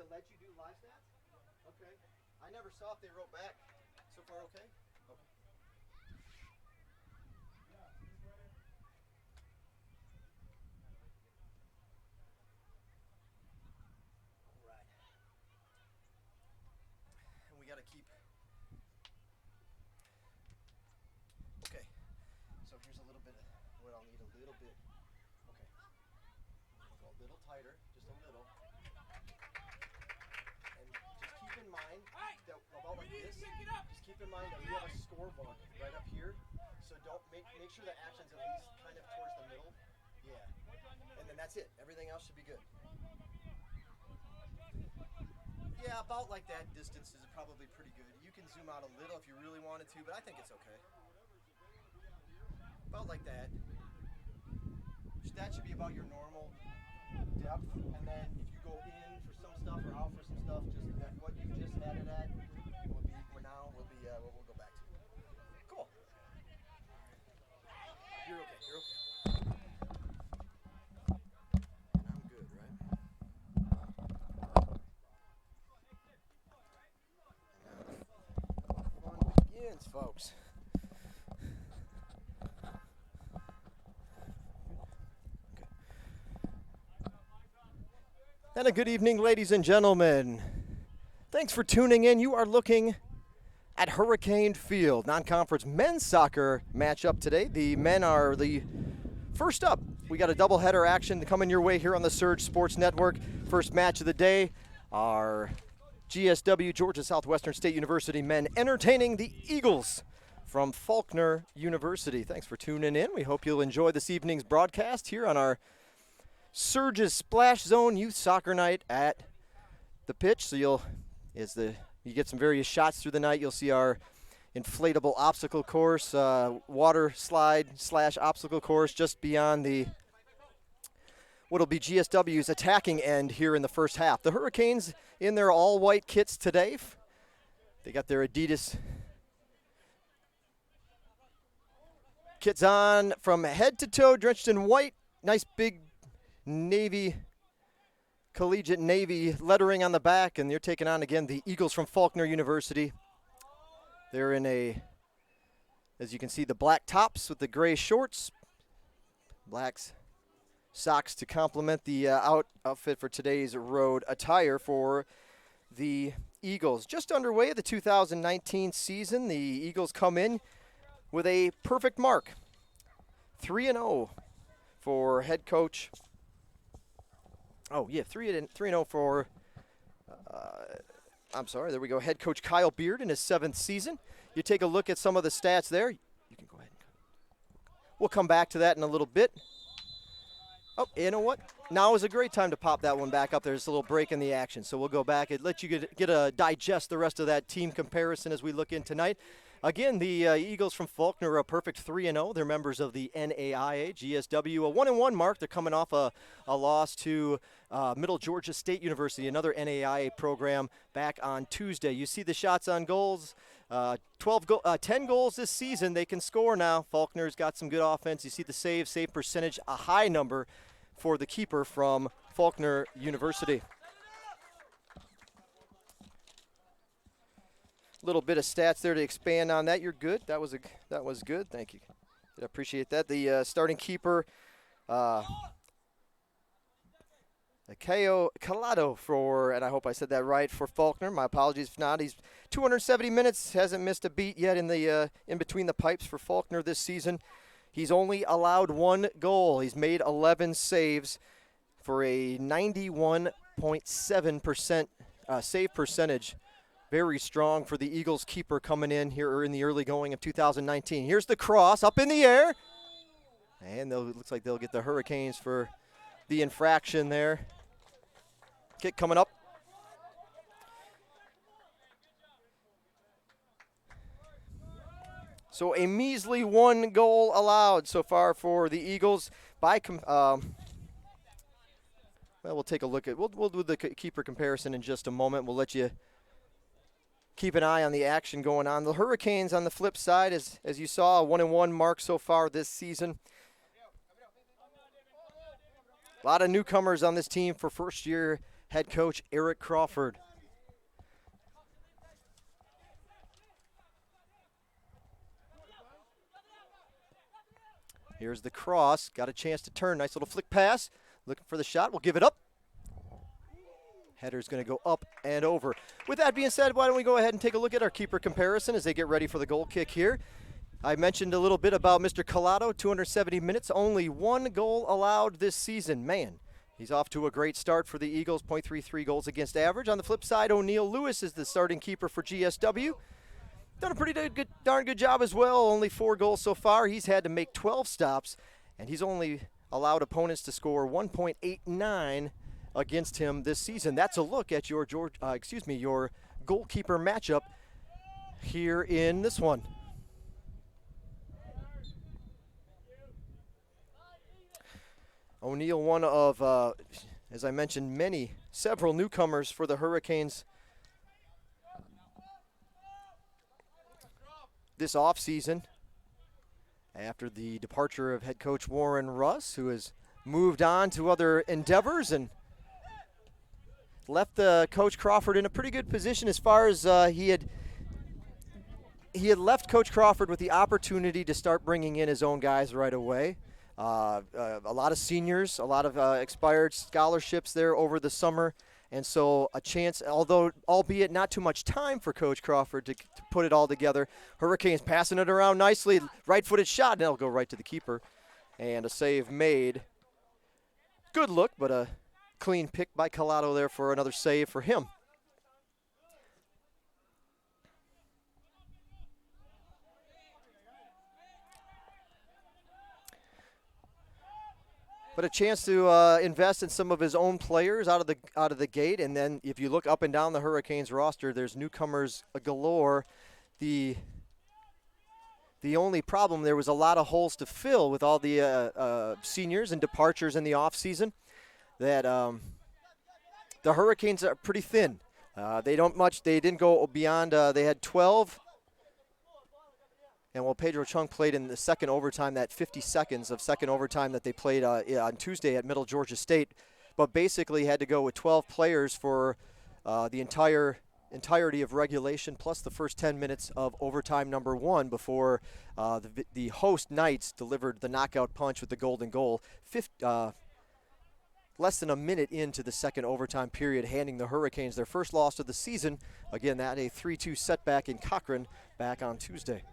it let you do live stats? Okay. I never saw if they wrote back. So far, okay? Okay. All right. And we got to keep. Okay. So here's a little bit of what I'll need a little bit. Okay. Go a little tighter, just a little. And just keep in mind that about like this, just keep in mind that we have a scoreboard right up here. So don't make sure the action's at least kind of towards the middle. Yeah. And then that's it. Everything else should be good. Yeah, about like that distance is probably pretty good. You can zoom out a little if you really wanted to, but I think it's okay. About like that. That should be about your normal depth, and then if you go in for some stuff or out for some stuff, just that what you just had it at will be what we'll go back to. Cool. You're okay. You're okay. And I'm good, right? And now fun begins, folks. And a good evening, ladies and gentlemen. Thanks for tuning in. You are looking at Hurricane Field, non-conference men's soccer matchup today. The men are the first up. We got a doubleheader action coming your way here on the Surge Sports Network. First match of the day, our GSW, Georgia Southwestern State University men entertaining the Eagles from Faulkner University. Thanks for tuning in. We hope you'll enjoy this evening's broadcast here on our Surge's Splash Zone Youth Soccer Night at the pitch. So you get some various shots through the night. You'll see our inflatable obstacle course, water slide / obstacle course just beyond the what'll be GSW's attacking end here in the first half. The Hurricanes in their all-white kits today. They got their Adidas kits on from head to toe, drenched in white. Nice big navy, collegiate navy lettering on the back, and they're taking on again the Eagles from Faulkner University. They're in as you can see, the black tops with the gray shorts, black socks to complement the outfit for today's road attire for the Eagles. Just underway the 2019 season, the Eagles come in with a perfect mark, 3-0 for head coach. Oh, yeah, 3-0 for, there we go, head coach Kyle Beard in his 7th season. You take a look at some of the stats there. You can go ahead. We'll come back to that in a little bit. Oh, you know what? Now is a great time to pop that one back up. There's a little break in the action, so we'll go back and let you digest the rest of that team comparison as we look in tonight. Again, the Eagles from Faulkner are a perfect 3-0. They're members of the NAIA, GSW, a 1-1 mark. They're coming off a loss to Middle Georgia State University, another NAIA program, back on Tuesday. You see the shots on goals, 10 goals this season. They can score now. Faulkner's got some good offense. You see the save percentage, a high number for the keeper from Faulkner University. Little bit of stats there to expand on that. You're good. That was good. Thank you. I appreciate that. The starting keeper, Akeo Calado for, and I hope I said that right, for Faulkner. My apologies if not. He's 270 minutes, hasn't missed a beat yet in the in between the pipes for Faulkner this season. He's only allowed 1 goal. He's made 11 saves for a 91.7% save percentage. Very strong for the Eagles keeper coming in here in the early going of 2019. Here's the cross up in the air. And it looks like they'll get the Hurricanes for the infraction there. Kick coming up. So a measly 1 goal allowed so far for the Eagles. Well, we'll take a look at, we'll do the keeper comparison in just a moment. We'll let you keep an eye on the action going on. The Hurricanes on the flip side, as you saw, a 1-1 mark so far this season. A lot of newcomers on this team for first year head coach Eric Crawford. Here's the cross. Got a chance to turn. Nice little flick pass. Looking for the shot. We'll give it up. Header's going to go up and over. With that being said, why don't we go ahead and take a look at our keeper comparison as they get ready for the goal kick here. I mentioned a little bit about Mr. Collado, 270 minutes, only 1 goal allowed this season. Man, he's off to a great start for the Eagles, .33 goals against average. On the flip side, O'Neal Lewis is the starting keeper for GSW. Done a pretty darn good job as well. Only 4 goals so far. He's had to make 12 stops, and he's only allowed opponents to score 1.89 against him this season. That's a look at your your goalkeeper matchup here in this one. O'Neal, one of, as I mentioned, several newcomers for the Hurricanes this offseason after the departure of head coach Warren Russ, who has moved on to other endeavors and left Coach Crawford in a pretty good position as far as he had left Coach Crawford with the opportunity to start bringing in his own guys right away. A lot of seniors, a lot of expired scholarships there over the summer. And so a chance, albeit not too much time for Coach Crawford to put it all together. Hurricanes passing it around nicely. Right-footed shot, and that'll go right to the keeper. And a save made. Good look, but a clean pick by Collado there for another save for him. But a chance to invest in some of his own players out of the gate, and then if you look up and down the Hurricanes roster, there's newcomers galore. The only problem, there was a lot of holes to fill with all the seniors and departures in the offseason. That the Hurricanes are pretty thin. They didn't go beyond. They had 12. And while Pedro Chung played in the second overtime, that 50 seconds of second overtime that they played on Tuesday at Middle Georgia State, but basically had to go with 12 players for the entirety of regulation, plus the first 10 minutes of overtime number 1 before the host Knights delivered the knockout punch with the golden goal. Less than a minute into the second overtime period, handing the Hurricanes their first loss of the season. Again, that a 3-2 setback in Cochrane back on Tuesday.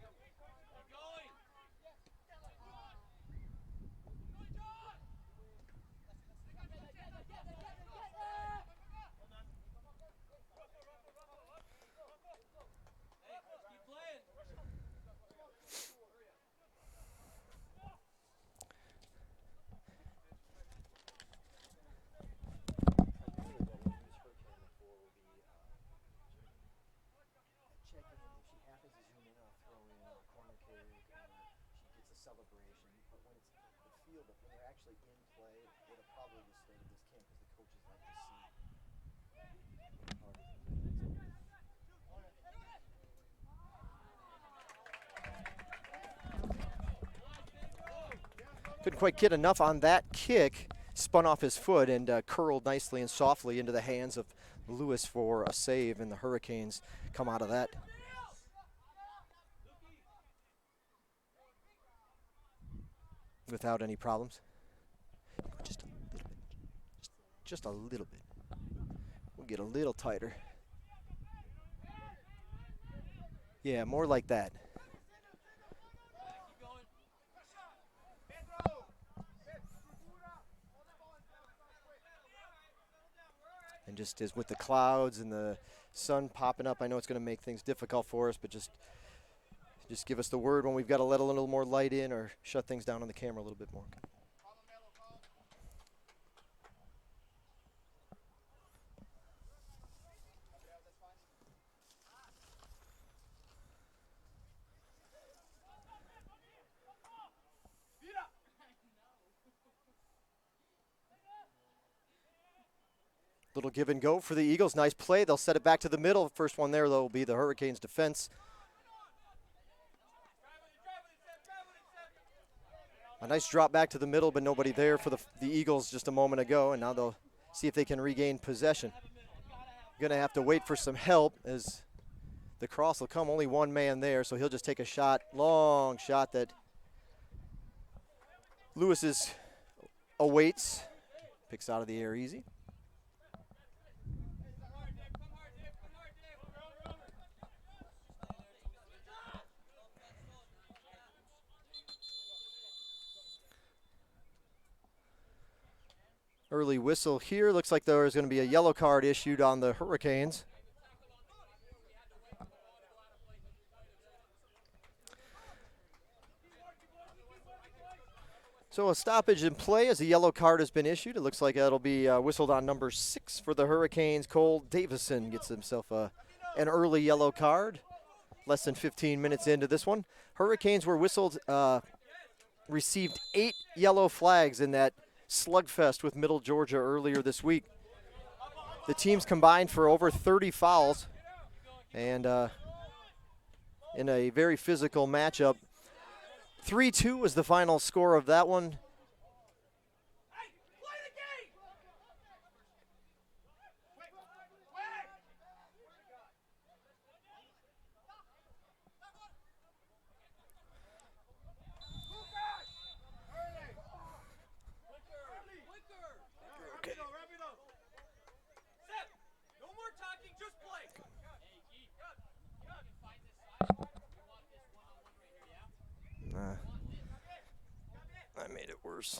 Couldn't quite get enough on that kick. Spun off his foot and curled nicely and softly into the hands of Lewis for a save, and the Hurricanes come out of that. Without any problems. Just a little bit. Just a little bit. We'll get a little tighter. Yeah, more like that. And just as with the clouds and the sun popping up, I know it's going to make things difficult for us, but just give us the word when we've got to let a little more light in or shut things down on the camera a little bit more. Little give and go for the Eagles. Nice play. They'll set it back to the middle. First one there, though, will be the Hurricanes' defense. A nice drop back to the middle, but nobody there for the Eagles just a moment ago. And now they'll see if they can regain possession. Going to have to wait for some help as the cross will come. Only one man there, so he'll just take a shot, long shot that Lewis awaits. Picks out of the air easy. Early whistle here. Looks like there is going to be a yellow card issued on the Hurricanes. So a stoppage in play as a yellow card has been issued. It looks like that'll be whistled on number 6 for the Hurricanes. Cole Davison gets himself an early yellow card. Less than 15 minutes into this one. Hurricanes were whistled, received 8 yellow flags in that slugfest with Middle Georgia earlier this week. The teams combined for over 30 fouls, and in a very physical matchup. 3-2 was the final score of that one. I made it worse.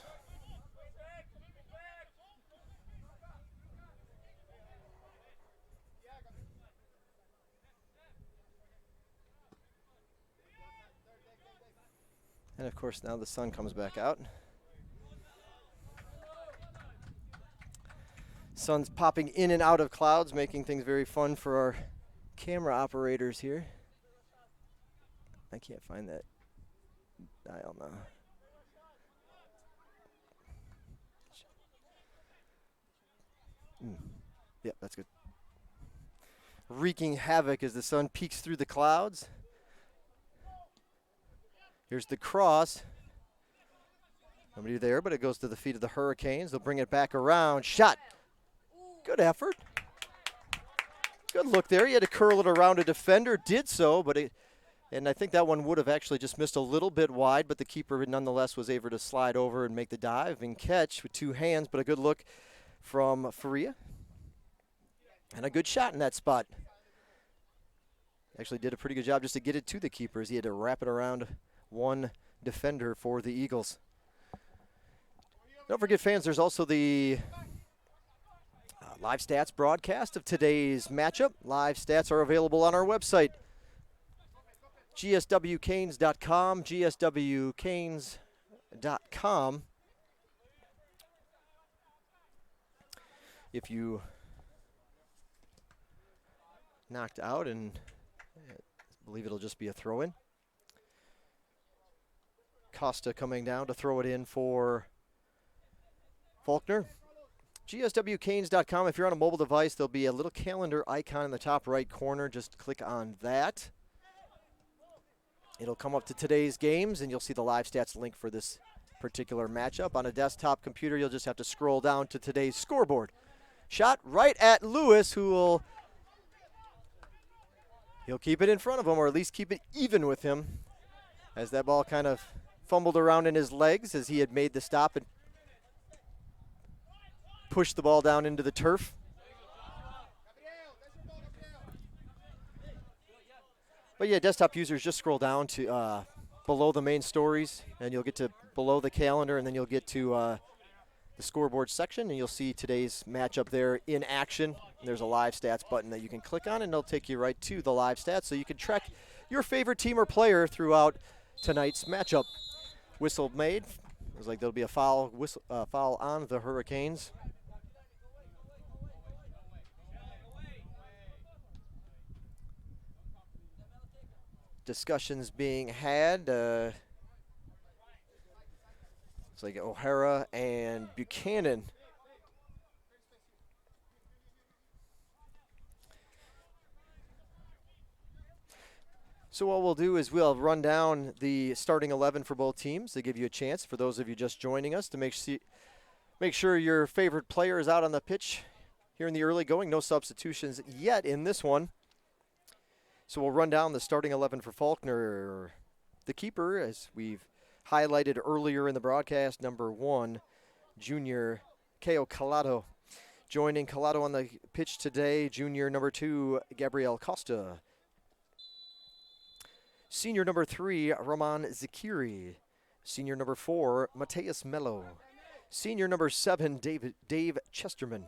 And of course now the sun comes back out. Sun's popping in and out of clouds, making things very fun for our camera operators here. I can't find that dial now. Yep, that's good. Wreaking havoc as the sun peeks through the clouds. Here's the cross. Nobody there, but it goes to the feet of the Hurricanes. They'll bring it back around. Shot. Good effort. Good look there. He had to curl it around a defender. Did so, but and I think that one would have actually just missed a little bit wide, but the keeper nonetheless was able to slide over and make the dive and catch with 2 hands, but a good look from Faria. And a good shot in that spot. Actually did a pretty good job just to get it to the keepers. He had to wrap it around one defender for the Eagles. Don't forget, fans, there's also the live stats broadcast of today's matchup. Live stats are available on our website, gswcanes.com, gswcanes.com. If you knocked out, and I believe it'll just be a throw-in. Costa coming down to throw it in for Faulkner. gswcanes.com. If you're on a mobile device, there'll be a little calendar icon in the top right corner. Just click on that. It'll come up to today's games, and you'll see the live stats link for this particular matchup. On a desktop computer, you'll just have to scroll down to today's scoreboard. Shot right at Lewis, he'll keep it in front of him, or at least keep it even with him, as that ball kind of fumbled around in his legs as he had made the stop and pushed the ball down into the turf. But yeah, desktop users, just scroll down to below the main stories, and you'll get to below the calendar, and then you'll get to the scoreboard section, and you'll see today's matchup there in action. There's a live stats button that you can click on, and it'll take you right to the live stats, so you can track your favorite team or player throughout tonight's matchup. Whistle made. Looks like there'll be a foul on the Hurricanes. Discussions being had. It's like O'Hara and Buchanan. So what we'll do is we'll run down the starting 11 for both teams to give you a chance, for those of you just joining us, to make Make sure your favorite player is out on the pitch here in the early going. No substitutions yet in this one. So we'll run down the starting 11 for Faulkner. The keeper, as we've highlighted earlier in the broadcast, number 1, junior Keo Calado. Joining Calado on the pitch today, junior number 2, Gabriel Costa. Senior number 3, Roman Zakiri. Senior number 4, Mateus Mello. Senior number 7, Dave Chesterman.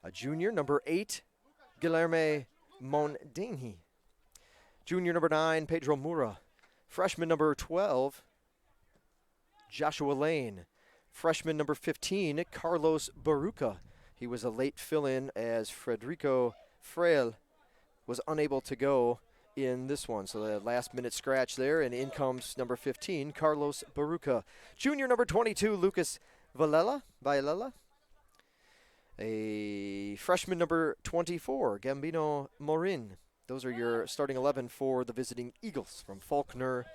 A junior number 8, Guilherme Mondeni. Junior number 9, Pedro Moura. Freshman number 12, Joshua Lane. Freshman number 15, Carlos Baruca. He was a late fill-in as Frederico Freil was unable to go in this one. So the last-minute scratch there, and in comes number 15, Carlos Baruca. Junior number 22, Lucas Vilela. A freshman number 24, Gambino Morin. Those are your starting 11 for the visiting Eagles from Faulkner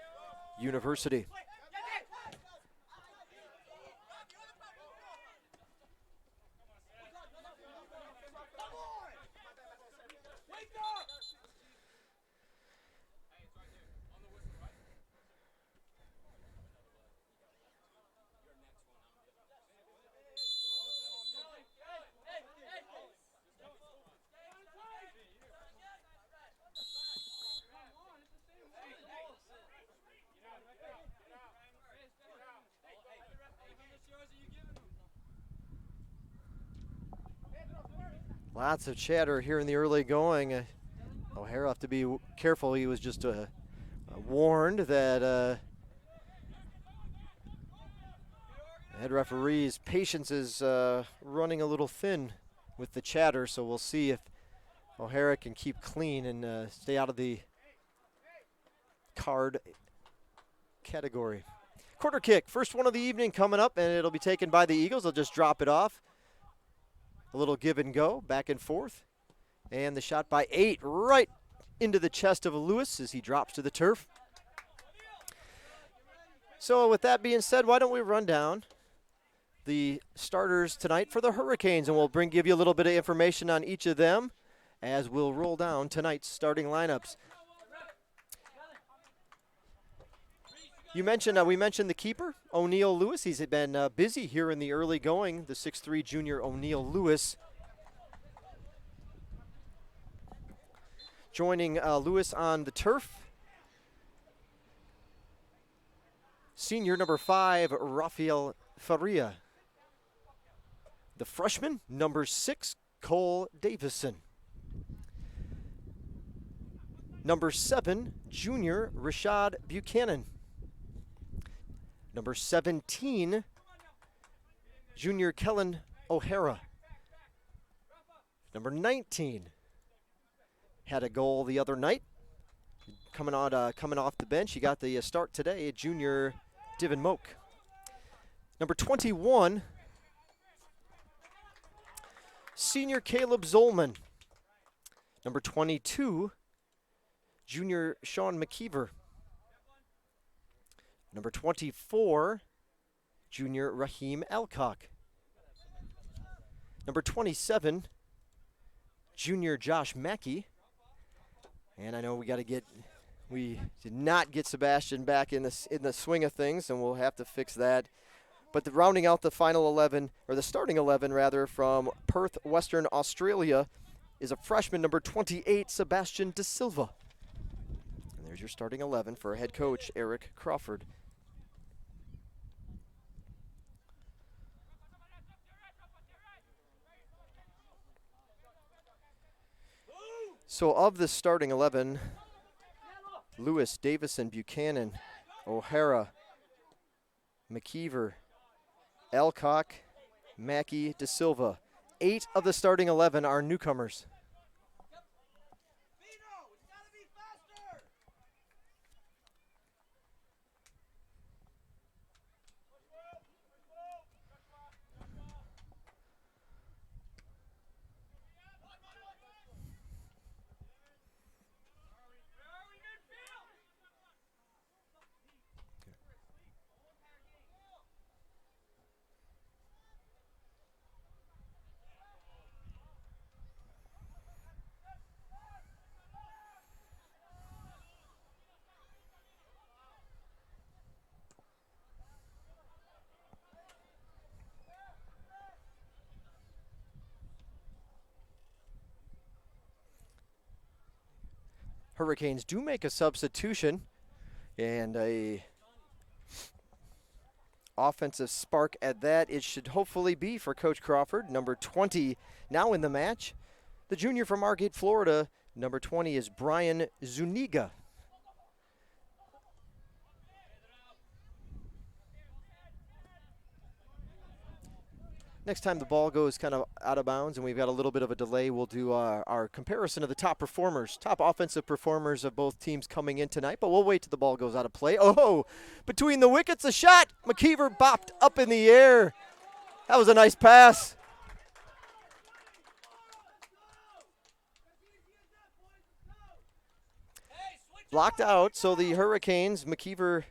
University. Lots of chatter here in the early going. O'Hara have to be careful. He was just warned that head referee's patience is running a little thin with the chatter, so we'll see if O'Hara can keep clean and stay out of the card category. Quarter kick, first one of the evening coming up, and it'll be taken by the Eagles. They'll just drop it off. A little give and go, back and forth. And the shot by 8 right into the chest of Lewis as he drops to the turf. So with that being said, why don't we run down the starters tonight for the Hurricanes, and we'll give you a little bit of information on each of them as we'll roll down tonight's starting lineups. We mentioned the keeper, O'Neal Lewis. He's been busy here in the early going, the 6'3" junior O'Neal Lewis. Joining Lewis on the turf, senior number 5, Rafael Faria. The freshman, number 6, Cole Davison. Number 7, junior Rashad Buchanan. Number 17, junior Kellen O'Hara. Number 19 had a goal the other night. Coming off the bench, he got the start today, junior Divin Moak. Number 21, senior Caleb Zolman. Number 22, junior Sean McKeever. Number 24, junior Raheem Alcock. Number 27, junior Josh Mackey. And I know we did not get Sebastian back in the swing of things, and we'll have to fix that. But rounding out the final 11, or the starting 11 rather, from Perth, Western Australia, is a freshman, number 28, Sebastian De Silva. And there's your starting 11 for head coach Eric Crawford. So of the starting 11, Lewis, Davison, Buchanan, O'Hara, McKeever, Alcock, Mackey, De Silva. 8 of the starting 11 are newcomers. Hurricanes do make a substitution, and a offensive spark at that. It should hopefully be for Coach Crawford, number 20 now in the match. The junior from Margate, Florida, number 20 is Brian Zuniga. Next time the ball goes kind of out of bounds and we've got a little bit of a delay, we'll do our comparison of the top performers, top offensive performers of both teams coming in tonight, but we'll wait till the ball goes out of play. Oh, between the wickets, a shot. McKeever bopped up in the air. That was a nice pass. Blocked out, so the Hurricanes, McKeever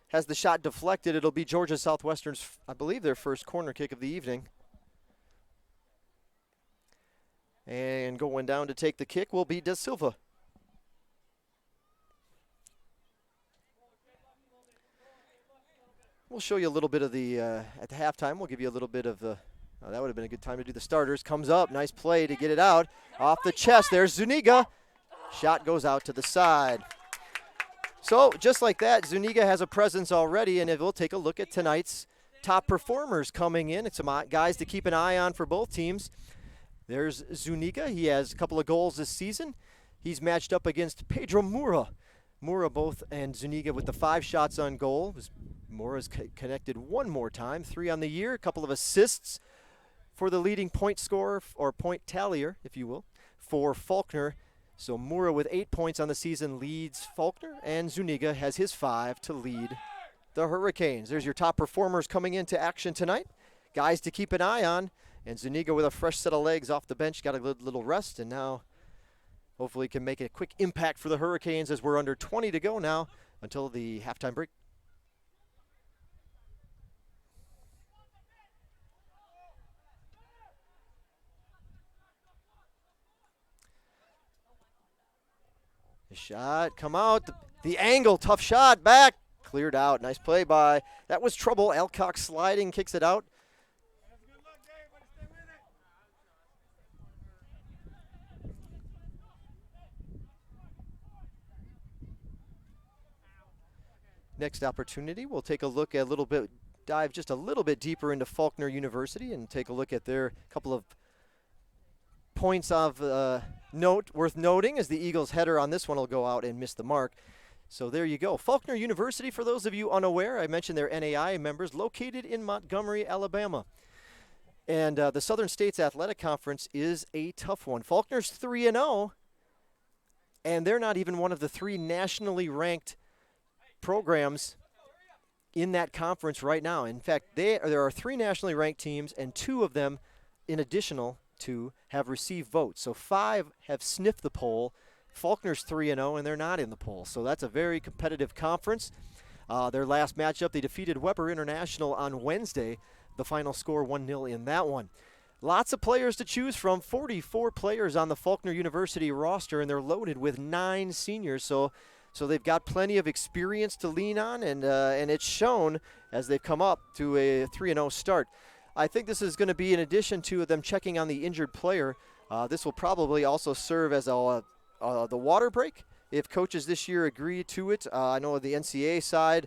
has the shot deflected. It'll be Georgia Southwestern's, I believe, their first corner kick of the evening. And going down to take the kick will be Da Silva. We'll show you a little bit of the, at the halftime, we'll give you a little bit of the, that would have been a good time to do the starters. Comes up, nice play to get it out. Off the chest, there's Zuniga. Shot goes out to the side. So just like that, Zuniga has a presence already, and we'll take a look at tonight's top performers coming in. It's some guys to keep an eye on for both teams. There's Zuniga. He has a couple of goals this season. He's matched up against Pedro Mura. Mura both and Zuniga with the 5 shots on goal. Mura's connected one more time, 3 on the year, a couple of assists for the leading point scorer, or point tallier, if you will, for Faulkner. So Mura with 8 points on the season leads Faulkner, and Zuniga has his 5 to lead the Hurricanes. There's your top performers coming into action tonight. Guys to keep an eye on, and Zuniga with a fresh set of legs off the bench, got a little rest, and now hopefully can make a quick impact for the Hurricanes as we're under 20 to go now until the halftime break. Shot, come out, the angle, tough shot, back, cleared out, nice play by, that was trouble, Alcock sliding, kicks it out. Next opportunity, we'll take a look at dive just a little bit deeper into Faulkner University and take a look at their couple of points of note worth noting, as the Eagles' header on this one will go out and miss the mark. So there you go. Faulkner University, for those of you unaware, I mentioned they're NAI members, located in Montgomery, Alabama. And the Southern States Athletic Conference is a tough one. Faulkner's 3-0, and they're not even one of the 3 nationally ranked programs in that conference right now. In fact, there are 3 nationally ranked teams, and 2 of them, in additional to, have received votes. So 5 have sniffed the poll. Faulkner's 3-0, and they're not in the poll. So that's a very competitive conference. Their last matchup, they defeated Weber International on Wednesday. The final score 1-0 in that one. Lots of players to choose from. 44 players on the Faulkner University roster, and they're loaded with 9 seniors. So they've got plenty of experience to lean on, and it's shown as they've come up to a 3-0 start. I think this is going to be, in addition to them checking on the injured player, this will probably also serve as the water break if coaches this year agree to it. I know the NCAA side,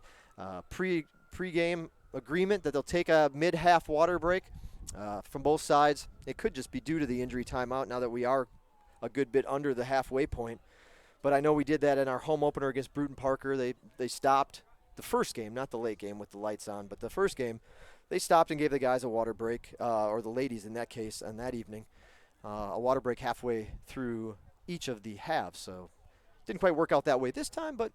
pre-game agreement that they'll take a mid-half water break from both sides. It could just be due to the injury timeout now that we are a good bit under the halfway point. But I know we did that in our home opener against Bruton Parker. They stopped the first game, not the late game with the lights on, but the first game. They stopped and gave the guys a water break, or the ladies in that case, on that evening, a water break halfway through each of the halves. So didn't quite work out that way this time, but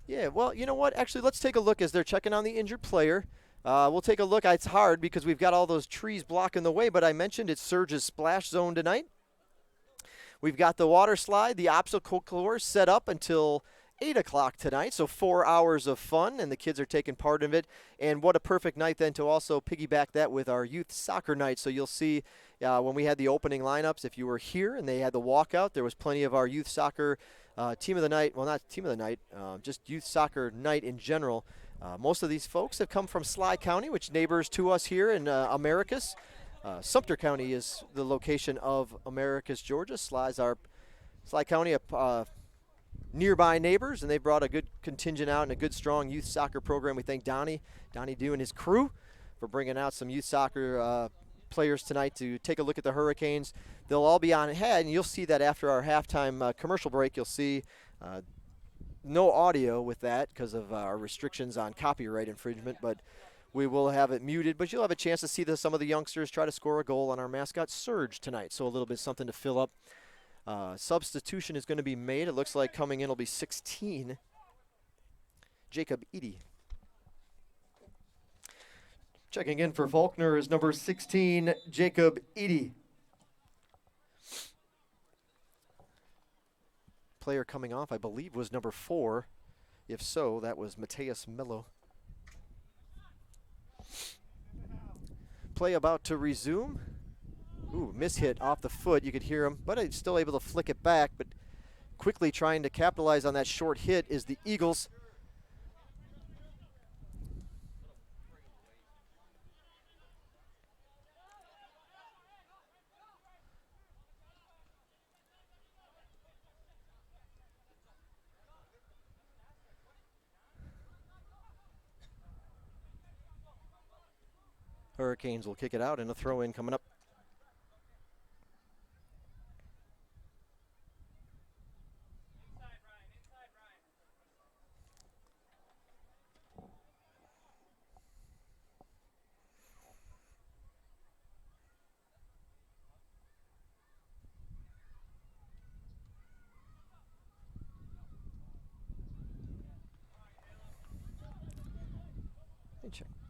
yeah, well, you know what? Actually, let's take a look as they're checking on the injured player. We'll take a look. It's hard because we've got all those trees blocking the way, but I mentioned it's Surge's splash zone tonight. We've got the water slide, the obstacle course set up until 8 o'clock tonight, so 4 hours of fun, and the kids are taking part in it. And what a perfect night then to also piggyback that with our youth soccer night. So you'll see when we had the opening lineups, if you were here and they had the walkout, there was plenty of our youth soccer team of the night. Well, not team of the night, just youth soccer night in general. Most of these folks have come from Sly County, which neighbors to us here in Americus. Sumter County is the location of Americus, Georgia. Sly's our Sly County, nearby neighbors, and they brought a good contingent out and a good, strong youth soccer program. We thank Donnie Dew and his crew for bringing out some youth soccer players tonight to take a look at the Hurricanes. They'll all be on ahead, and you'll see that after our halftime commercial break. You'll see no audio with that because of our restrictions on copyright infringement, but we will have it muted. But you'll have a chance to see some of the youngsters try to score a goal on our mascot Surge tonight, so a little bit something to fill up. Substitution is going to be made. It looks like coming in will be 16, Jacob Eady. Checking in for Faulkner is number 16, Jacob Eady. Player coming off, I believe, was number 4. If so, that was Mateus Mello. Play about to resume. Ooh, mishit off the foot. You could hear him, but he's still able to flick it back. But quickly trying to capitalize on that short hit is the Eagles. Hurricanes will kick it out, and a throw-in coming up.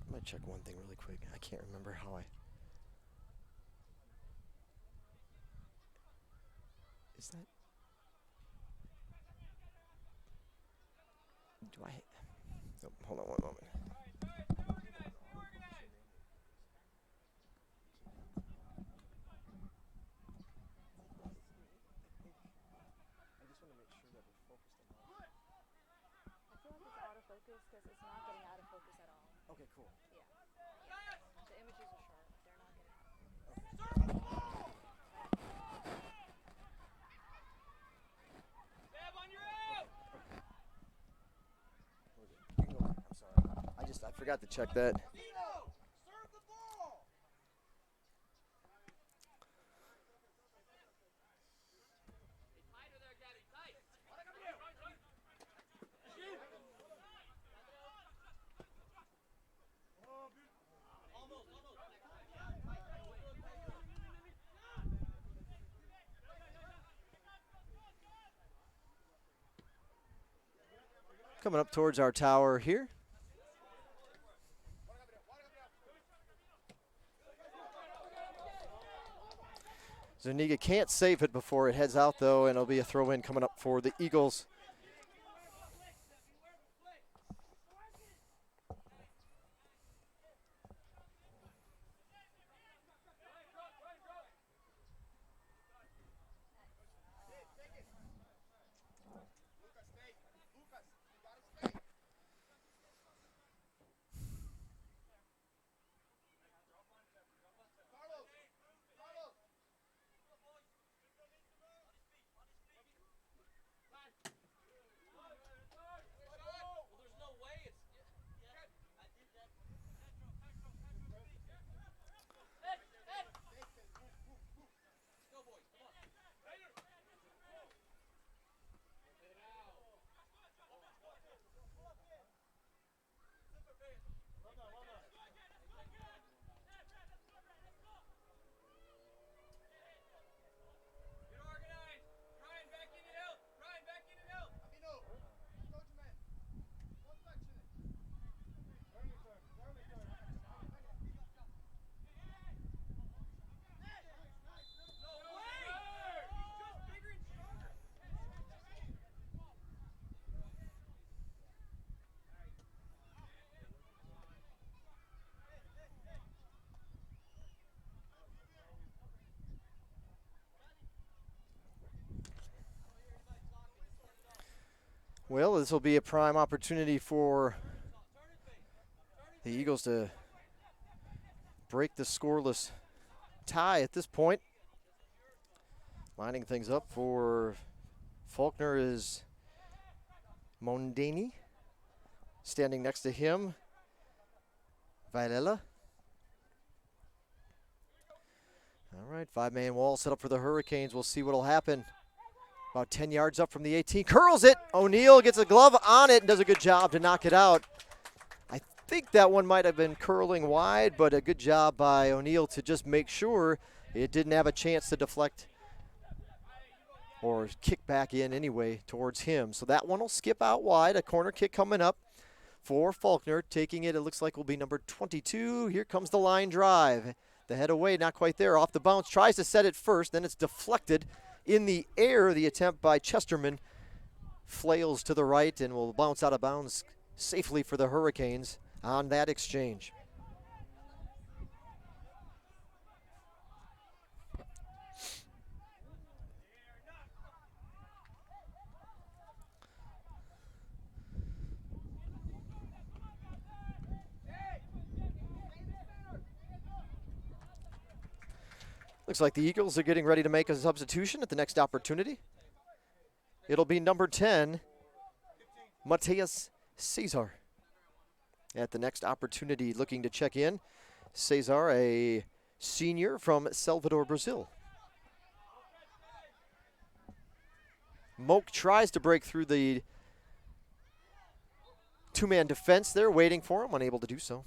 I'm going to check one thing really quick. I can't remember how Is that... Do I... Oh, hold on one moment. Because it's not getting out of focus at all. Okay, cool. Yeah. The images are sharp. They're not getting out. On your out. I'm sorry. I forgot to check that. Serve the ball. Coming up towards our tower here. Zuniga can't save it before it heads out, though, and it'll be a throw-in coming up for the Eagles. Well, this will be a prime opportunity for the Eagles to break the scoreless tie at this point. Lining things up for Faulkner is Mondani. Standing next to him, Vilela. All right, 5-man wall set up for the Hurricanes. We'll see what'll happen. About 10 yards up from the 18. Curls it. O'Neal gets a glove on it and does a good job to knock it out. I think that one might have been curling wide, but a good job by O'Neal to just make sure it didn't have a chance to deflect or kick back in anyway towards him. So that one will skip out wide. A corner kick coming up for Faulkner. Taking it, it looks like will be number 22. Here comes the line drive. The head away, not quite there. Off the bounce, tries to set it first. Then it's deflected in the air. The attempt by Chesterman flails to the right and will bounce out of bounds safely for the Hurricanes on that exchange. Looks like the Eagles are getting ready to make a substitution at the next opportunity. It'll be number 10, Mateus Cesar. At the next opportunity, looking to check in. Cesar, a senior from Salvador, Brazil. Moak tries to break through the two-man defense there, waiting for him, unable to do so.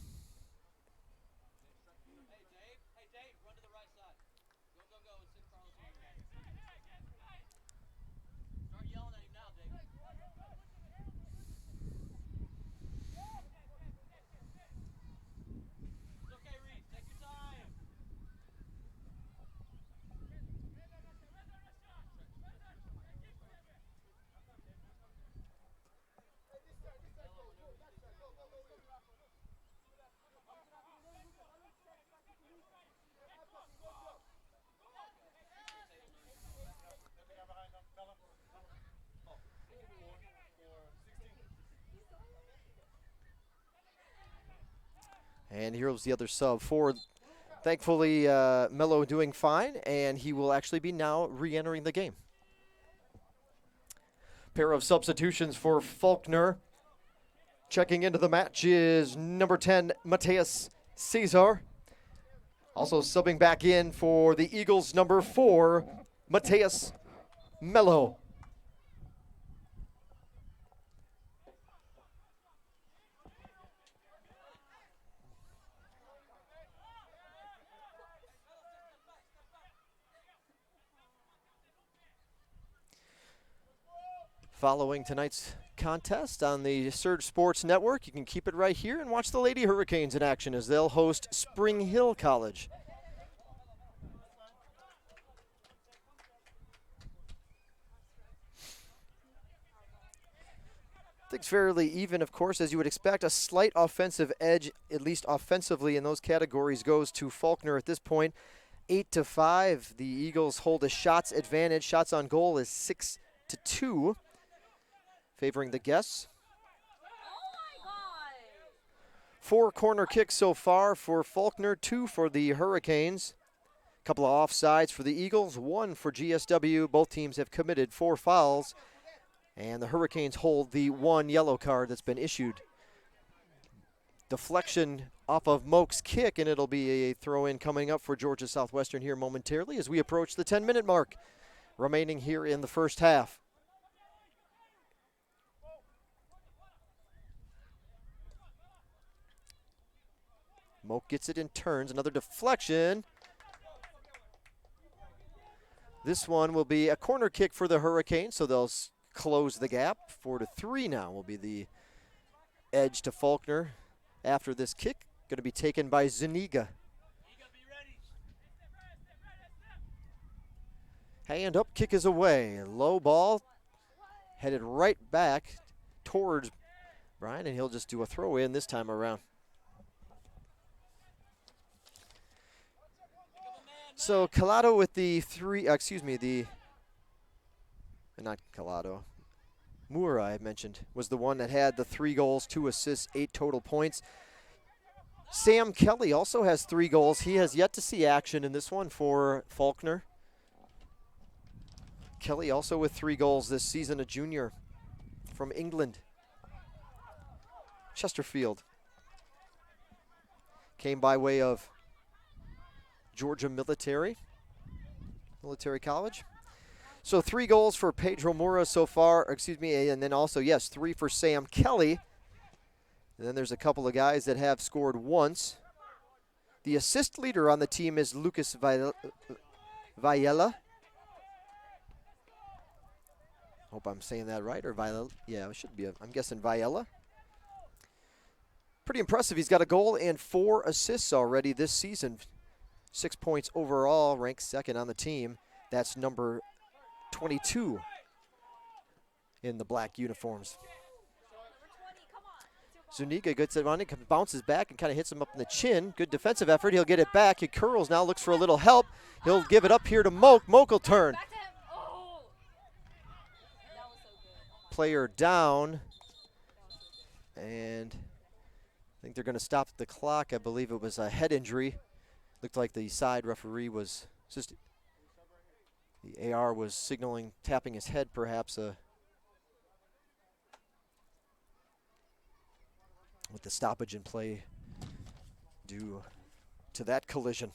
And here's the other sub for, thankfully, Mello doing fine, and he will actually be now re-entering the game. Pair of substitutions for Faulkner. Checking into the match is number 10, Mateus Cesar. Also subbing back in for the Eagles, number 4, Mateus Mello. Following tonight's contest on the Surge Sports Network, you can keep it right here and watch the Lady Hurricanes in action as they'll host Spring Hill College. Things fairly even, of course, as you would expect. A slight offensive edge, at least offensively in those categories, goes to Faulkner at this point. 8-5. The Eagles hold a shots advantage. Shots on goal is 6-2. Favoring the guests. 4 corner kicks so far for Faulkner, 2 for the Hurricanes. A couple of offsides for the Eagles, 1 for GSW. Both teams have committed 4 fouls, and the Hurricanes hold the 1 yellow card that's been issued. Deflection off of Moak's kick, and it'll be a throw-in coming up for Georgia Southwestern here momentarily as we approach the 10-minute mark remaining here in the first half. Moak gets it in turns, another deflection. This one will be a corner kick for the Hurricanes, so they'll close the gap. 4-3 now will be the edge to Faulkner after this kick. Going to be taken by Zuniga. Hand up, kick is away. Low ball, headed right back towards Brian, and he'll just do a throw in this time around. So Collado with the not Collado, Moore I mentioned, was the one that had the 3 goals, 2 assists, 8 total points. Sam Kelly also has 3 goals. He has yet to see action in this one for Faulkner. Kelly also with 3 goals this season, a junior from England. Chesterfield. Came by way of Georgia Military College. So 3 goals for Pedro Moura so far, and then also, yes, 3 for Sam Kelly. And then there's a couple of guys that have scored once. The assist leader on the team is Lucas Viella. Hope I'm saying that right, or Viella. Yeah, it should be. I'm guessing Viella. Pretty impressive. He's got a goal and 4 assists already this season. 6 points overall, ranked second on the team. That's number 22 in the black uniforms. Zuniga gets it on it, bounces back and kind of hits him up in the chin. Good defensive effort. He'll get it back. He curls now, looks for a little help. He'll give it up here to Moak. Moak will turn. Player down. And I think they're going to stop the clock. I believe it was a head injury. Looked like the side referee was just, the AR was signaling, tapping his head perhaps, with the stoppage in play due to that collision.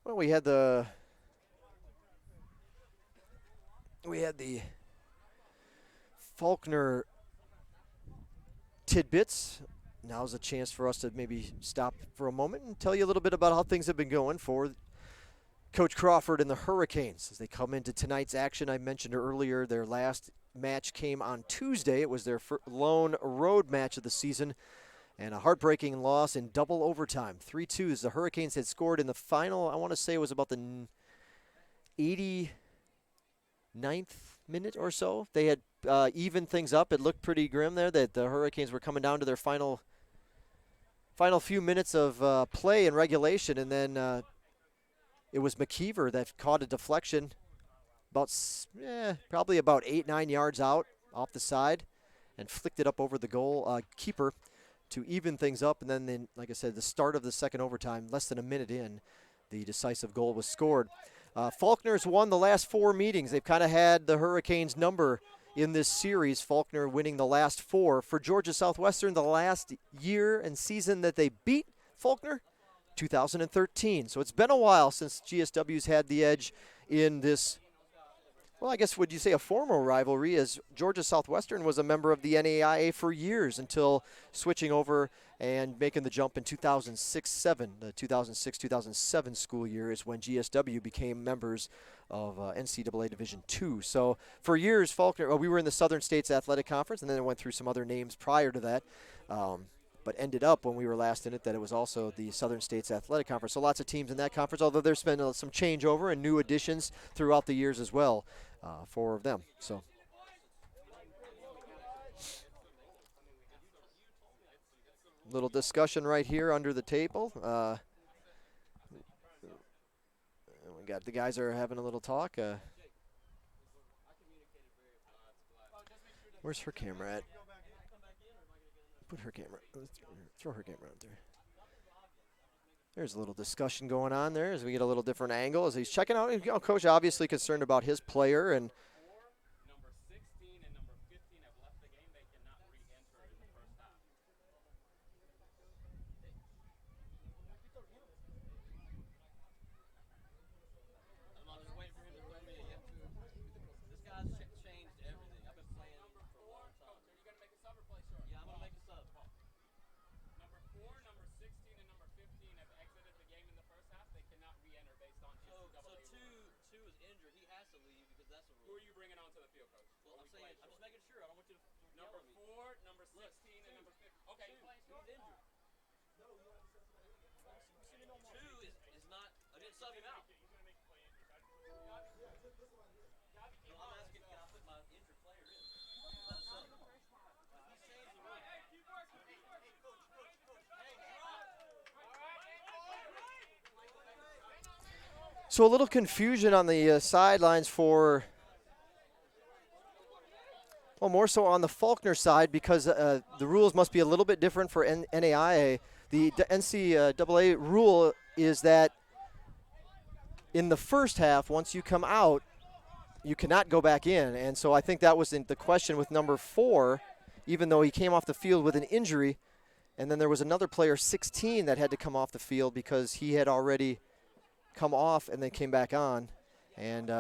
Well, we had the Faulkner tidbits. Now's a chance for us to maybe stop for a moment and tell you a little bit about how things have been going for Coach Crawford and the Hurricanes as they come into tonight's action. I mentioned earlier their last match came on Tuesday. It was their lone road match of the season and a heartbreaking loss in double overtime. 3-2 as the Hurricanes had scored in the final, I want to say it was about the 89th minute or so. They had evened things up. It looked pretty grim there that the Hurricanes were coming down to their final few minutes of play in regulation, and then it was McKeever that caught a deflection probably about 8-9 yards out off the side and flicked it up over the goal keeper to even things up. And then, like I said, the start of the second overtime, less than a minute in, the decisive goal was scored. Faulkner's won the last 4 meetings. They've kind of had the Hurricanes' number in this series, Faulkner winning the last 4. For Georgia Southwestern, the last year and season that they beat Faulkner, 2013. So it's been a while since GSW's had the edge in this, well, I guess would you say a formal rivalry, as Georgia Southwestern was a member of the NAIA for years until switching over and making the jump in 2006-07. The 2006-2007 school year is when GSW became members of NCAA Division II. So for years, Faulkner, we were in the Southern States Athletic Conference, and then it went through some other names prior to that. But ended up, when we were last in it, that it was also the Southern States Athletic Conference. So lots of teams in that conference, although there's been some changeover and new additions throughout the years as well for them. So little discussion right here under the table. We got the guys are having a little talk. Where's her camera at? Put her camera, throw her camera out there. There's a little discussion going on there as we get a little different angle as he's checking out. You know, Coach obviously concerned about his player, and Number 16 and number 15 have left the game. They cannot re-enter in the first half. I'm just waiting for him to throw me. This guy's changed everything. I've been playing for a long time. Are you going to make a sub or play short? Yeah, I'm going to make a sub. Number 4, number 16, and number 15 have exited the game in the first half. They cannot re-enter based on NCAA. So two is injured. He has to leave because that's a rule. Who are you bringing onto the field, Coach? Well, I'm just making sure. I don't want you to number 4, number 16, and number 15. Okay, he's injured. No, you have to sub him out. 2 is not. I didn't sub him out. He's going to make you play injured. No, I'm asking, can I put my injured player in? Not a sub. He's changed the rule. Hey, keep working. Hey, coach. Hey, so a little confusion on the sidelines for, well, more so on the Faulkner side because the rules must be a little bit different for NAIA. The NCAA rule is that in the first half, once you come out, you cannot go back in. And so I think that was the question with number 4, even though he came off the field with an injury. And then there was another player, 16, that had to come off the field because he had already come off and then came back on. And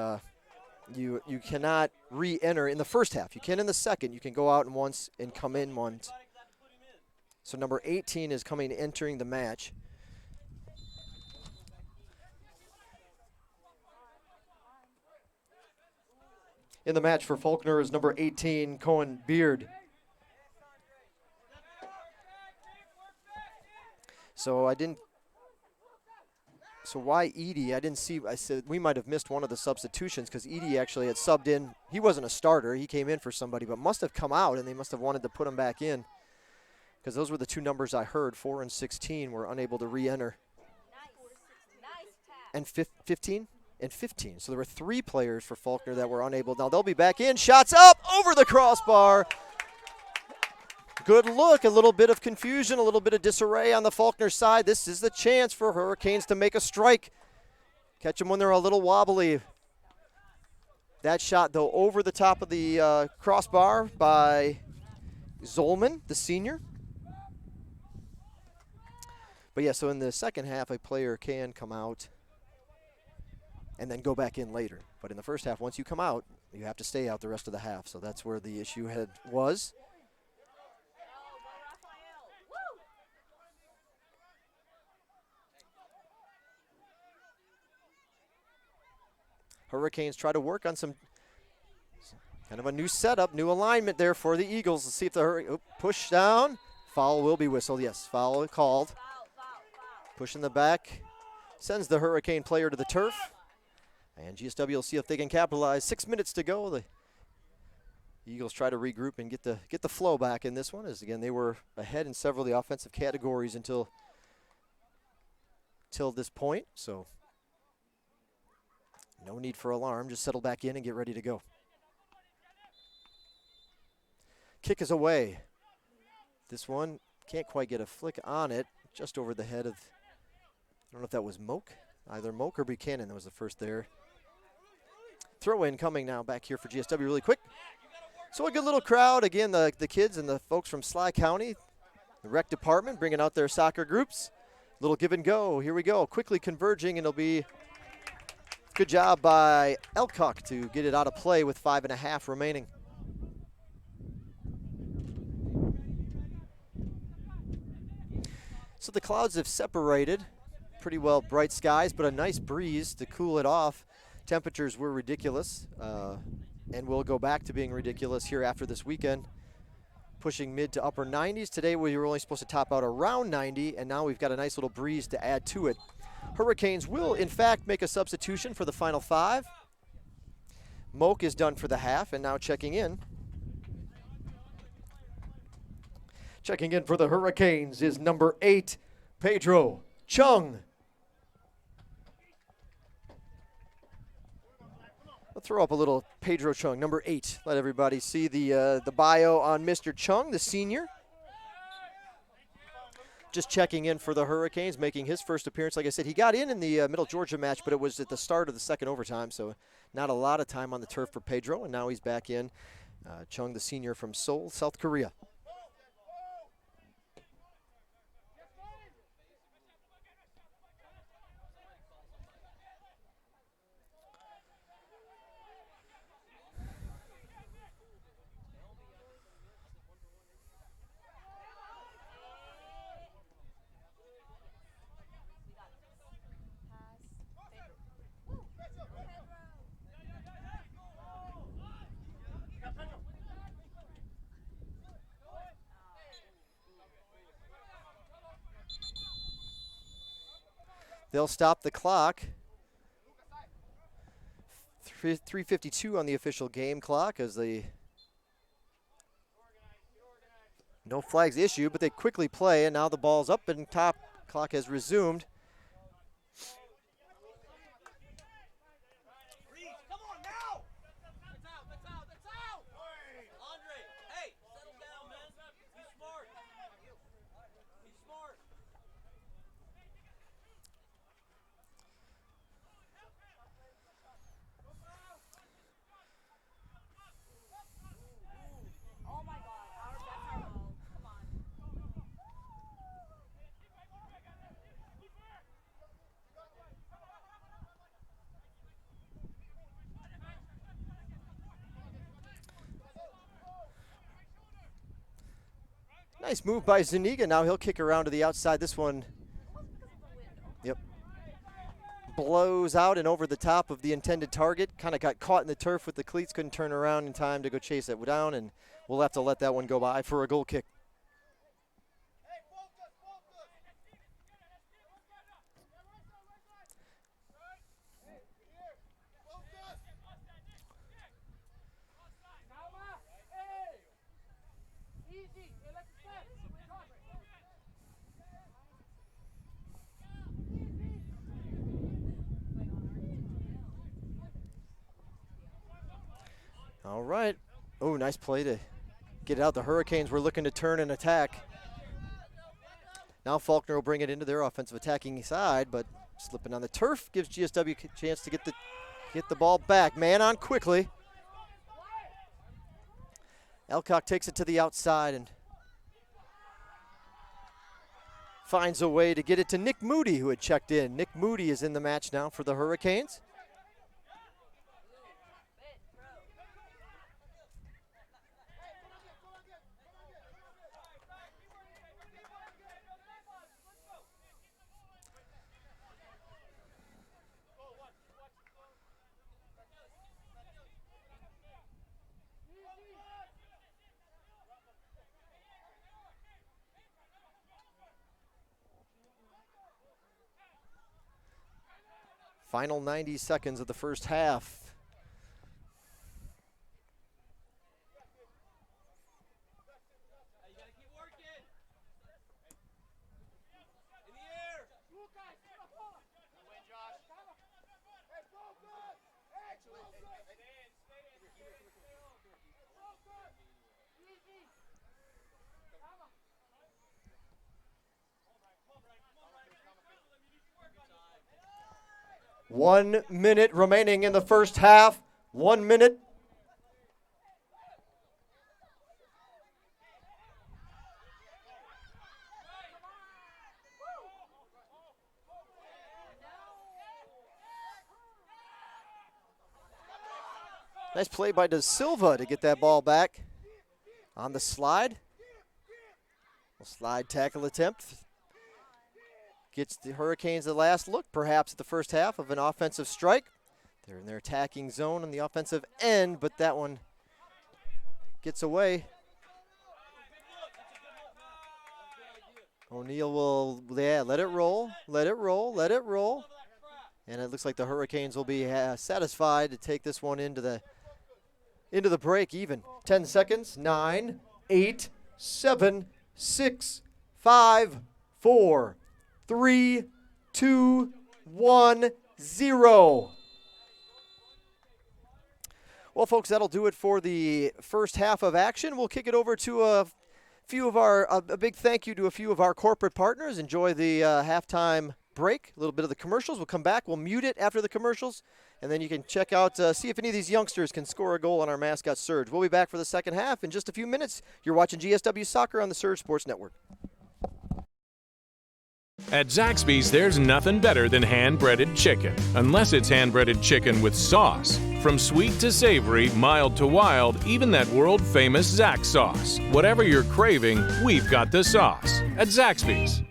you cannot re-enter in the first half. You can in the second. You can go out once and come in once. So number 18 is entering the match. In the match for Faulkner is number 18, Cohen Beard. So why Edie? I didn't see. I said we might have missed one of the substitutions because Edie actually had subbed in. He wasn't a starter. He came in for somebody, but must have come out, and they must have wanted to put him back in because those were the 2 numbers I heard. 4 and 16 were unable to re-enter. And 15? And 15. So there were 3 players for Faulkner that were unable. Now they'll be back in. Shots up over the crossbar. Good look. A little bit of confusion, a little bit of disarray on the Faulkner side. This is the chance for Hurricanes to make a strike. Catch them when they're a little wobbly. That shot, though, over the top of the crossbar by Zolman, the senior. But yeah, so in the second half, a player can come out and then go back in later. But in the first half, once you come out, you have to stay out the rest of the half. So that's where the issue was. Hurricanes try to work on some kind of a new setup, new alignment there for the Eagles. Let's see if the push down. Foul will be whistled. Yes, foul called. Push in the back. Sends the Hurricane player to the turf. And GSW will see if they can capitalize. 6 minutes to go. The Eagles try to regroup and get the flow back in this one. As again, they were ahead in several of the offensive categories until this point. So no need for alarm. Just settle back in and get ready to go. Kick is away. This one can't quite get a flick on it. Just over the head of, I don't know if that was Moak. Either Moak or Buchanan that was the first there. Throw in coming now back here for GSW really quick. So a good little crowd. Again, the kids and the folks from Sly County, the rec department bringing out their soccer groups. Little give and go. Here we go. Quickly converging, and it'll be good job by Elcock to get it out of play with 5.5 remaining. So the clouds have separated. Pretty well bright skies, but a nice breeze to cool it off. Temperatures were ridiculous, and will go back to being ridiculous here after this weekend. Pushing mid to upper 90s. Today we were only supposed to top out around 90, and now we've got a nice little breeze to add to it. Hurricanes will, in fact, make a substitution for the final 5. Moak is done for the half, and now checking in. Checking in for the Hurricanes is number 8, Pedro Chung. I'll throw up a little Pedro Chung, number 8. Let everybody see the bio on Mr. Chung, the senior. Just checking in for the Hurricanes, making his first appearance. Like I said, he got in the Middle Georgia match, but it was at the start of the second overtime, so not a lot of time on the turf for Pedro, and now he's back in. Chung, the senior from Seoul, South Korea. They'll stop the clock. 3:52 on the official game clock as no flags issued, but they quickly play, and now the ball's up and top. Clock has resumed. Come on now! That's out! Andre, hey, settle down, man. Be smart. Be smart. Nice move by Zuniga. Now he'll kick around to the outside. This one, yep, blows out and over the top of the intended target. Kind of got caught in the turf with the cleats. Couldn't turn around in time to go chase it down, and we'll have to let that one go by for a goal kick. All right. Oh, nice play to get it out. The Hurricanes were looking to turn and attack. Now Faulkner will bring it into their offensive attacking side, but slipping on the turf gives GSW a chance to get the ball back. Man on quickly. Elcock takes it to the outside and finds a way to get it to Nick Moody, who had checked in. Nick Moody is in the match now for the Hurricanes. Final 90 seconds of the first half. Hey, you gotta keep working. In the air. Good win, Josh. One minute remaining in the first half. 1 minute. Nice play by Da Silva to get that ball back on the slide. A slide tackle attempt. Gets the Hurricanes the last look, perhaps, at the first half of an offensive strike. They're in their attacking zone on the offensive end, but that one gets away. O'Neal will, let it roll, let it roll, let it roll. And it looks like the Hurricanes will be satisfied to take this one into the break even. 10 seconds, 9, 8, 7, 6, 5, 4, 3, 2, 1, 0. Well, folks, that'll do it for the first half of action. We'll kick it over to a big thank you to a few of our corporate partners. Enjoy the halftime break, a little bit of the commercials. We'll come back. We'll mute it after the commercials, and then you can check out, see if any of these youngsters can score a goal on our mascot, Surge. We'll be back for the second half in just a few minutes. You're watching GSW Soccer on the Surge Sports Network. At Zaxby's, there's nothing better than hand-breaded chicken, unless it's hand-breaded chicken with sauce. From sweet to savory, mild to wild, even that world-famous Zax sauce. Whatever you're craving, we've got the sauce at Zaxby's.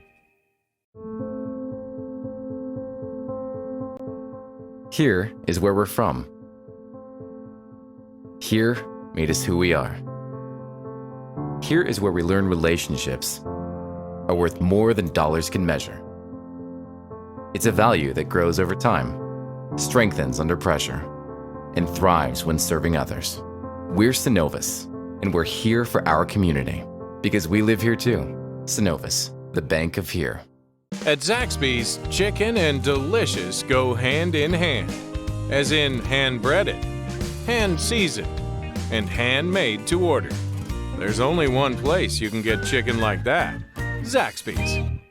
Here is where we're from. Here made us who we are. Here is where we learn relationships are worth more than dollars can measure. It's a value that grows over time, strengthens under pressure, and thrives when serving others. We're Synovus, and we're here for our community because we live here too. Synovus, the bank of here. At Zaxby's, chicken and delicious go hand in hand, as in hand-breaded, hand-seasoned, and handmade to order. There's only one place you can get chicken like that. Zaxby's.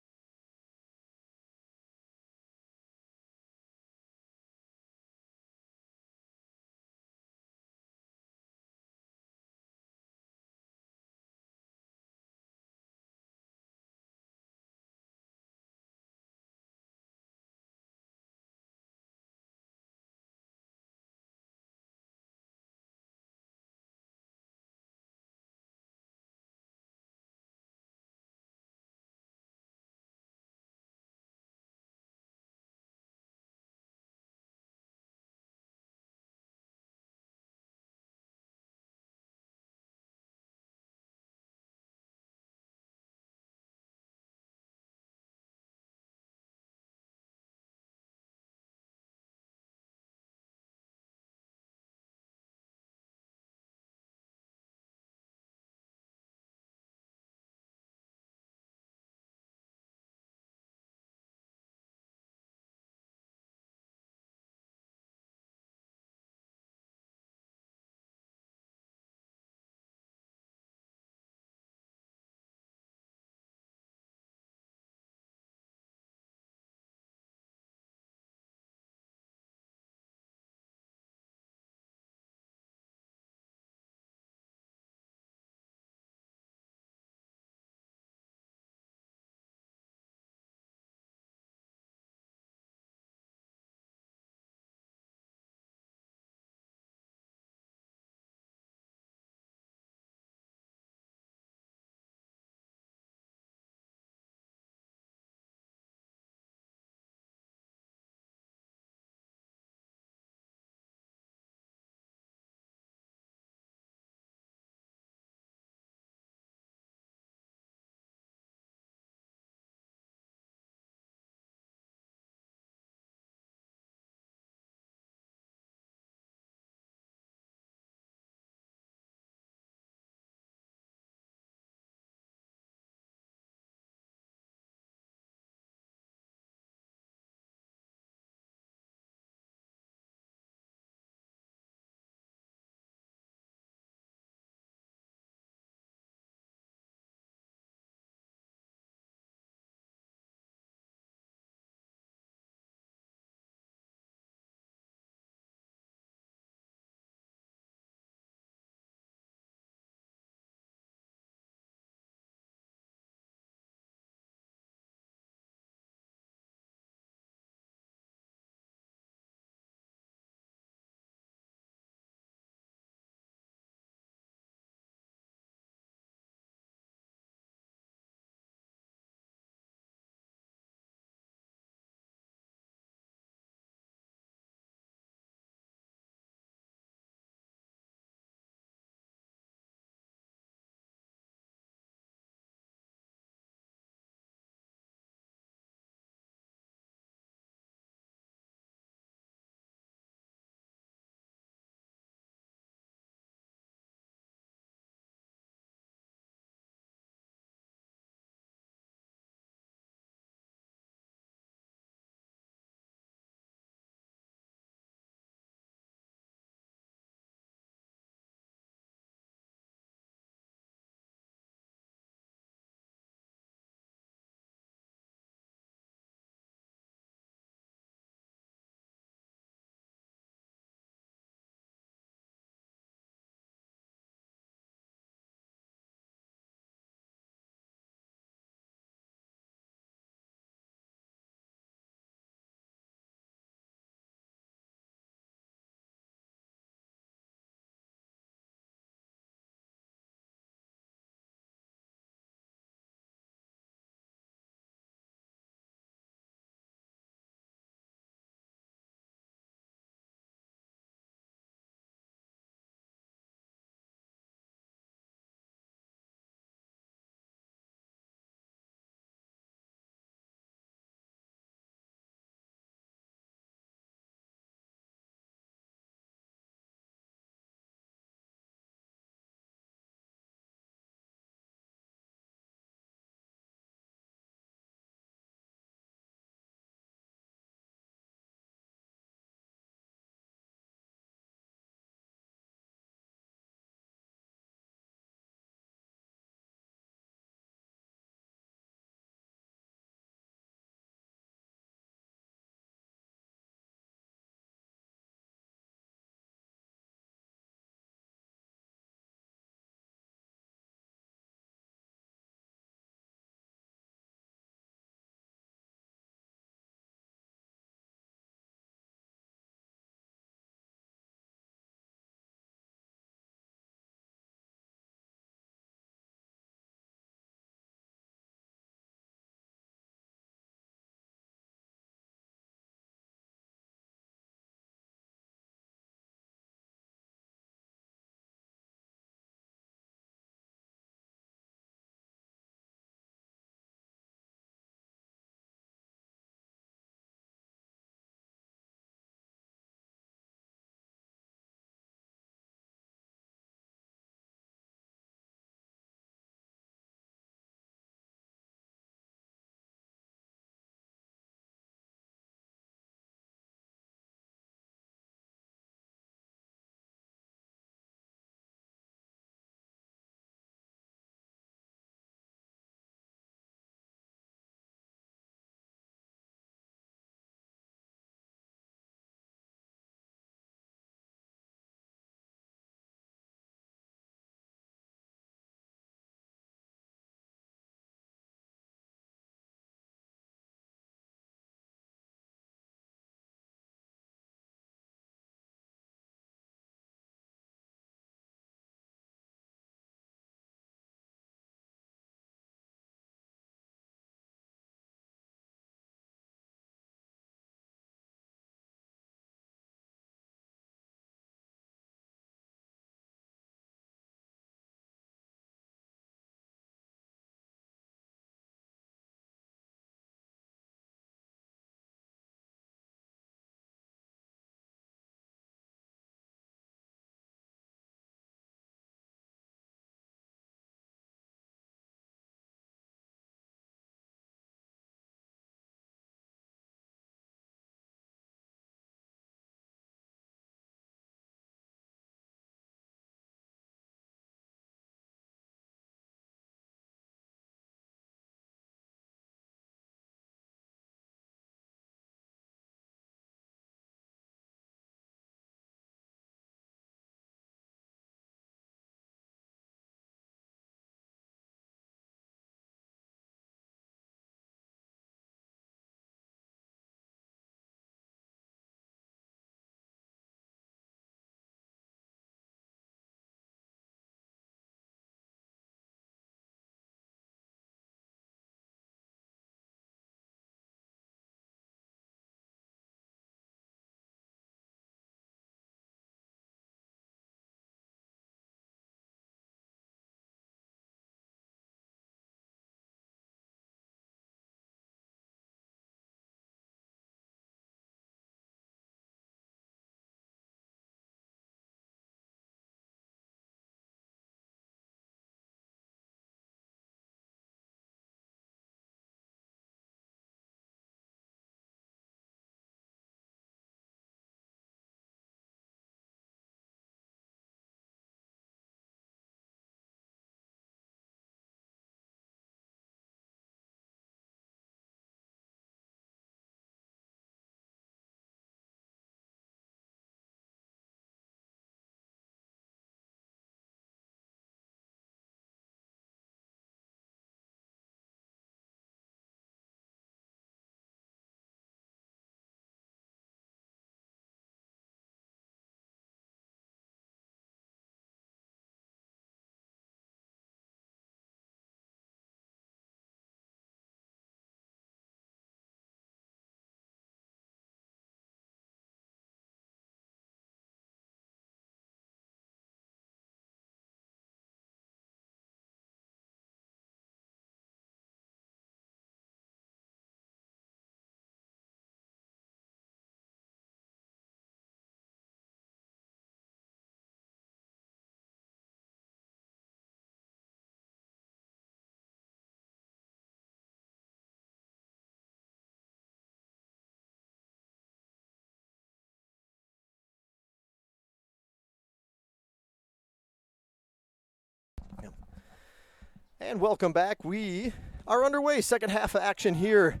And welcome back. We are underway. Second half of action here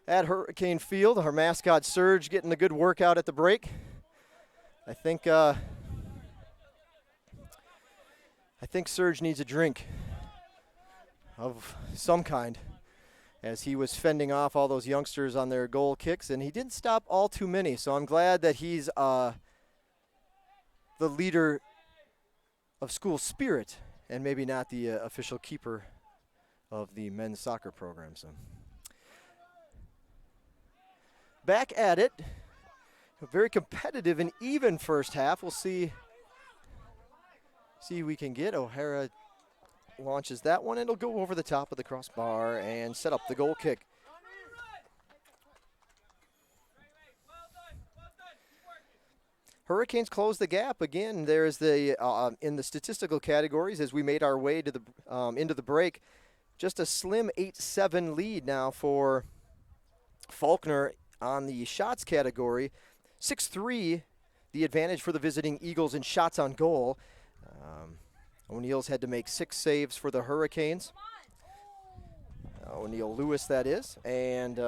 at Hurricane Field. Our mascot Surge getting a good workout at the break. I think Surge needs a drink of some kind, as he was fending off all those youngsters on their goal kicks, and he didn't stop all too many. So I'm glad that he's the leader of school spirit and maybe not the official keeper of the men's soccer program. So back at it. A very competitive and even first half. We'll see we can get. O'Hara launches that one. It'll go over the top of the crossbar and set up the goal kick. Hurricanes close the gap again. There's the in the statistical categories as we made our way to the into the break. Just a slim 8-7 lead now for Faulkner on the shots category. 6-3, the advantage for the visiting Eagles in shots on goal. O'Neill's had to make 6 saves for the Hurricanes. O'Neill Lewis, that is. And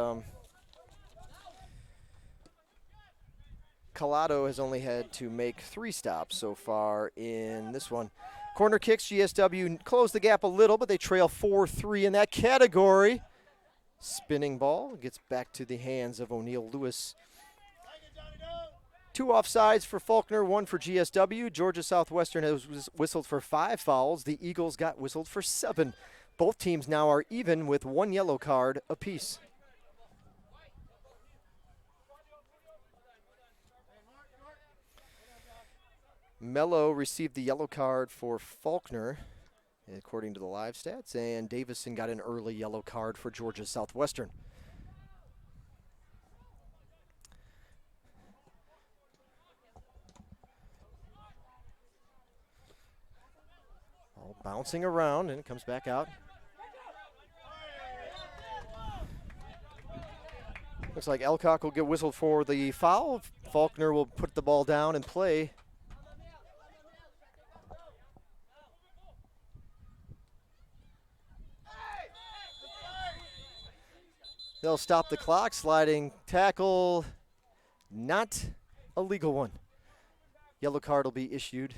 Collado has only had to make 3 stops so far in this one. Corner kicks, GSW closed the gap a little, but they trail 4-3 in that category. Spinning ball gets back to the hands of O'Neill Lewis. 2 offsides for Faulkner, 1 for GSW. Georgia Southwestern has whistled for 5 fouls. The Eagles got whistled for 7. Both teams now are even with 1 yellow card apiece. Mello received the yellow card for Faulkner, according to the live stats, and Davison got an early yellow card for Georgia Southwestern. All bouncing around, and it comes back out. Looks like Elcock will get whistled for the foul. Faulkner will put the ball down and play. They'll stop the clock. Sliding tackle, not a legal one. Yellow card will be issued.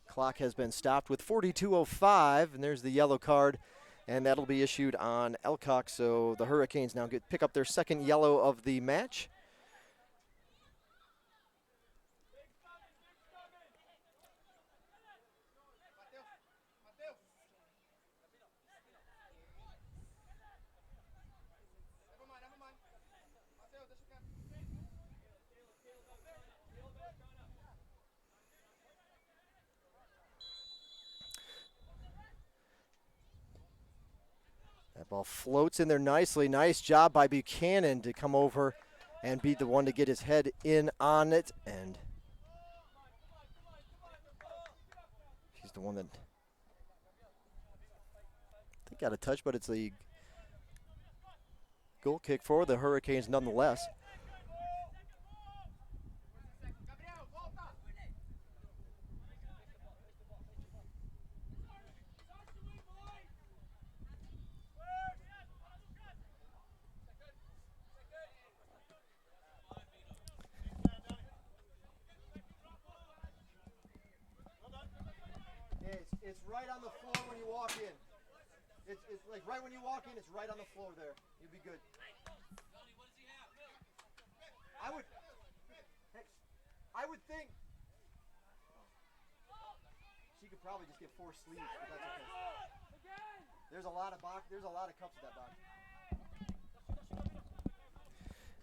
Clock has been stopped with 42:05, and there's the yellow card, and that'll be issued on Elcock. So the Hurricanes now pick up their second yellow of the match. That ball floats in there nicely. Nice job by Buchanan to come over and be the one to get his head in on it. And he's the one that I think got a touch, but it's a goal kick for the Hurricanes nonetheless. It's right on the floor when you walk in. It's like right when you walk in, it's right on the floor there. You'll be good. I would think she could probably just get 4 sleeves, but that's okay. There's a lot of cups in that box.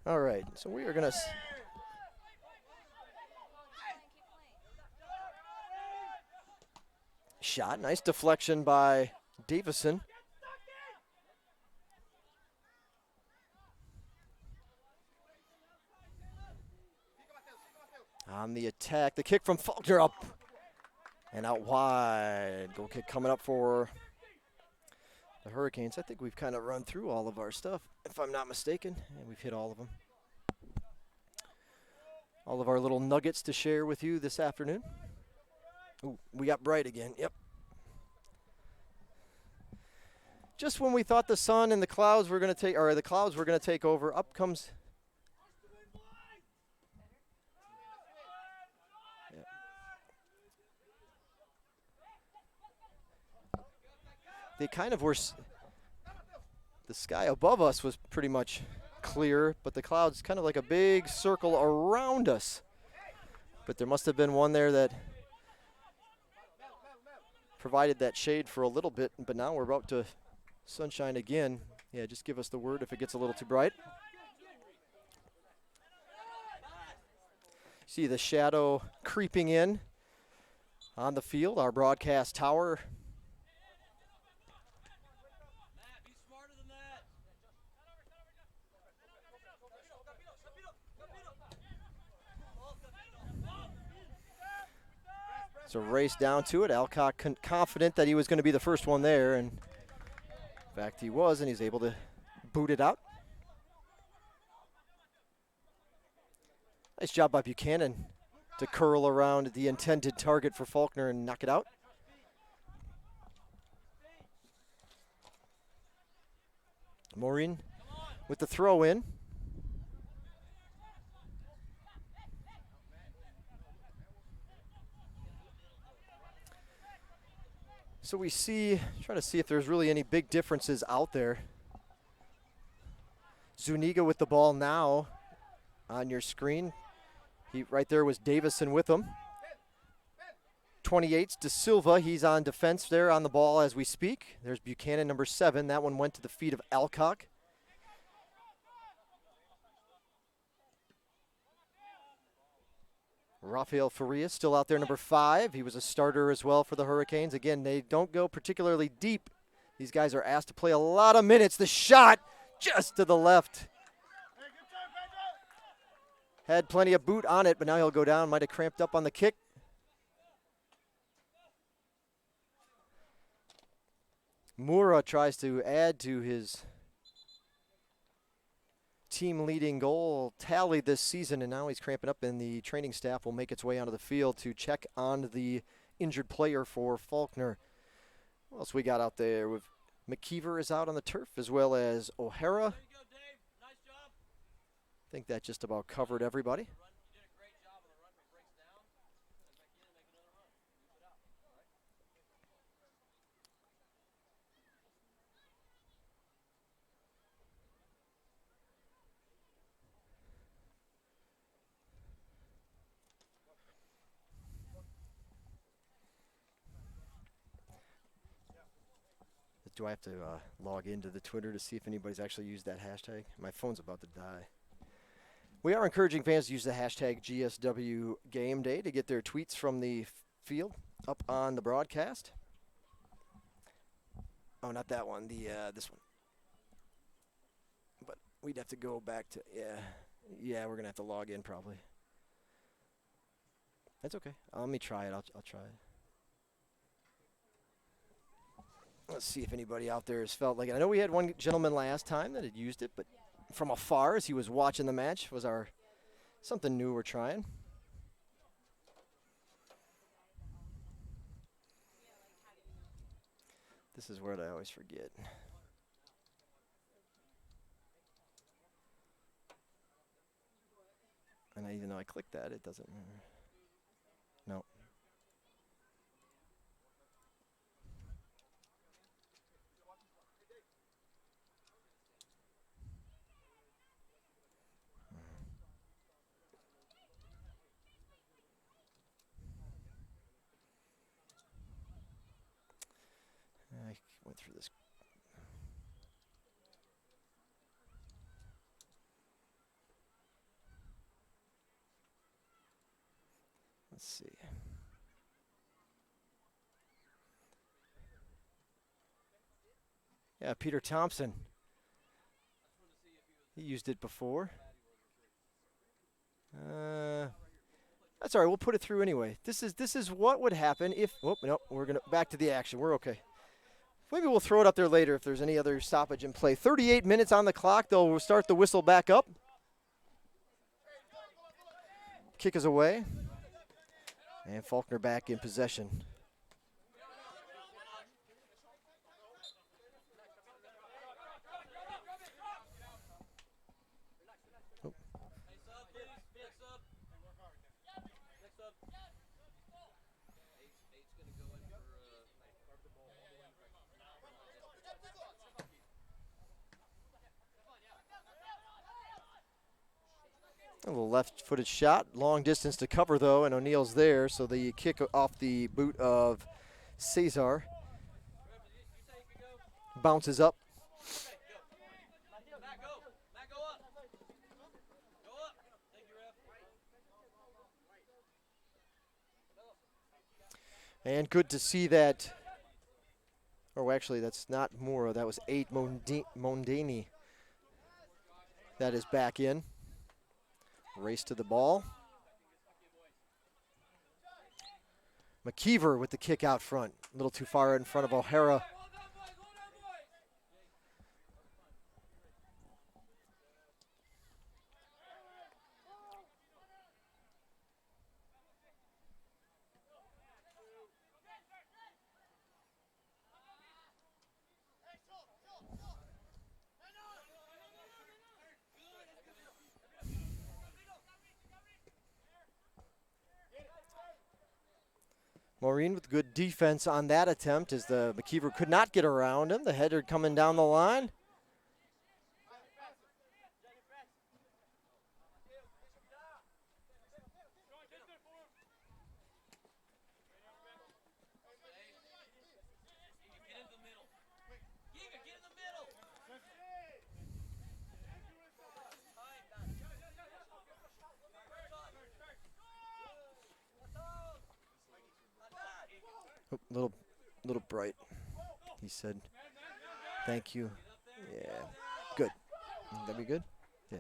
All right, so we are gonna. Shot, nice deflection by Davison. On the attack, the kick from Faulkner up and out wide. Goal kick coming up for the Hurricanes. I think we've kind of run through all of our stuff, if I'm not mistaken, and we've hit all of them. All of our little nuggets to share with you this afternoon. Ooh, we got bright again. Yep. Just when we thought the sun and the clouds were going to take, or the clouds were going to take over, up comes. Yep. They kind of were. The sky above us was pretty much clear, but the clouds kind of like a big circle around us. But there must have been one there that provided that shade for a little bit, but now we're about to sunshine again. Yeah, just give us the word if it gets a little too bright. See the shadow creeping in on the field, our broadcast tower. Be smarter than that. It's a race down to it. Alcock confident that he was going to be the first one there, and in fact he was, and he's able to boot it out. Nice job by Buchanan to curl around the intended target for Faulkner and knock it out. Maureen with the throw in. So we see, trying to see if there's really any big differences out there. Zuniga with the ball now on your screen. He right there was Davison with him. 28's De Silva, he's on defense there on the ball as we speak. There's Buchanan, number 7. That one went to the feet of Alcock. Rafael Faria still out there, number 5. He was a starter as well for the Hurricanes. Again, they don't go particularly deep. These guys are asked to play a lot of minutes. The shot just to the left. Had plenty of boot on it, but now he'll go down. Might have cramped up on the kick. Mura tries to add to his team-leading goal tally this season, and now he's cramping up, and the training staff will make its way onto the field to check on the injured player for Faulkner. What else we got out there? With McKeever is out on the turf, as well as O'Hara. There you go, Dave. Nice job. I think that just about covered everybody. You did a great job on the run. When it breaks down, step back in and make another run. Move it out. All right? Do I have to log into the Twitter to see if anybody's actually used that hashtag? My phone's about to die. We are encouraging fans to use the hashtag GSW Game Day to get their tweets from the field up on the broadcast. Oh, not that one. This one. But we'd have to go back to yeah. We're gonna have to log in probably. That's okay. Let me try it. I'll try it. Let's see if anybody out there has felt like it. I know we had one gentleman last time that had used it, but from afar as he was watching the match was our something new we're trying. This is where I always forget. And even though I clicked that, it doesn't matter. No. I went through this. Let's see. Yeah, Peter Thompson. He used it before. That's all right. We'll put it through anyway. This is what would happen if. Oh no, we're gonna back to the action. We're okay. Maybe we'll throw it up there later if there's any other stoppage in play. 38 minutes on the clock. They'll start the whistle back up. Kick is away. And Faulkner back in possession. Oh. A little left-footed shot, long distance to cover though, and O'Neal's there, so the kick off the boot of Cesar. Bounces up. And good to see that. Oh, actually, that's not Mora. That was 8 Mondini. That is back in. Race to the ball. McKeever with the kick out front. A little too far in front of O'Hara. Maureen with good defense on that attempt as the McKeever could not get around him. The header coming down the line. Oh, little bright. He said, "Thank you." Yeah, good. That be good? Yeah.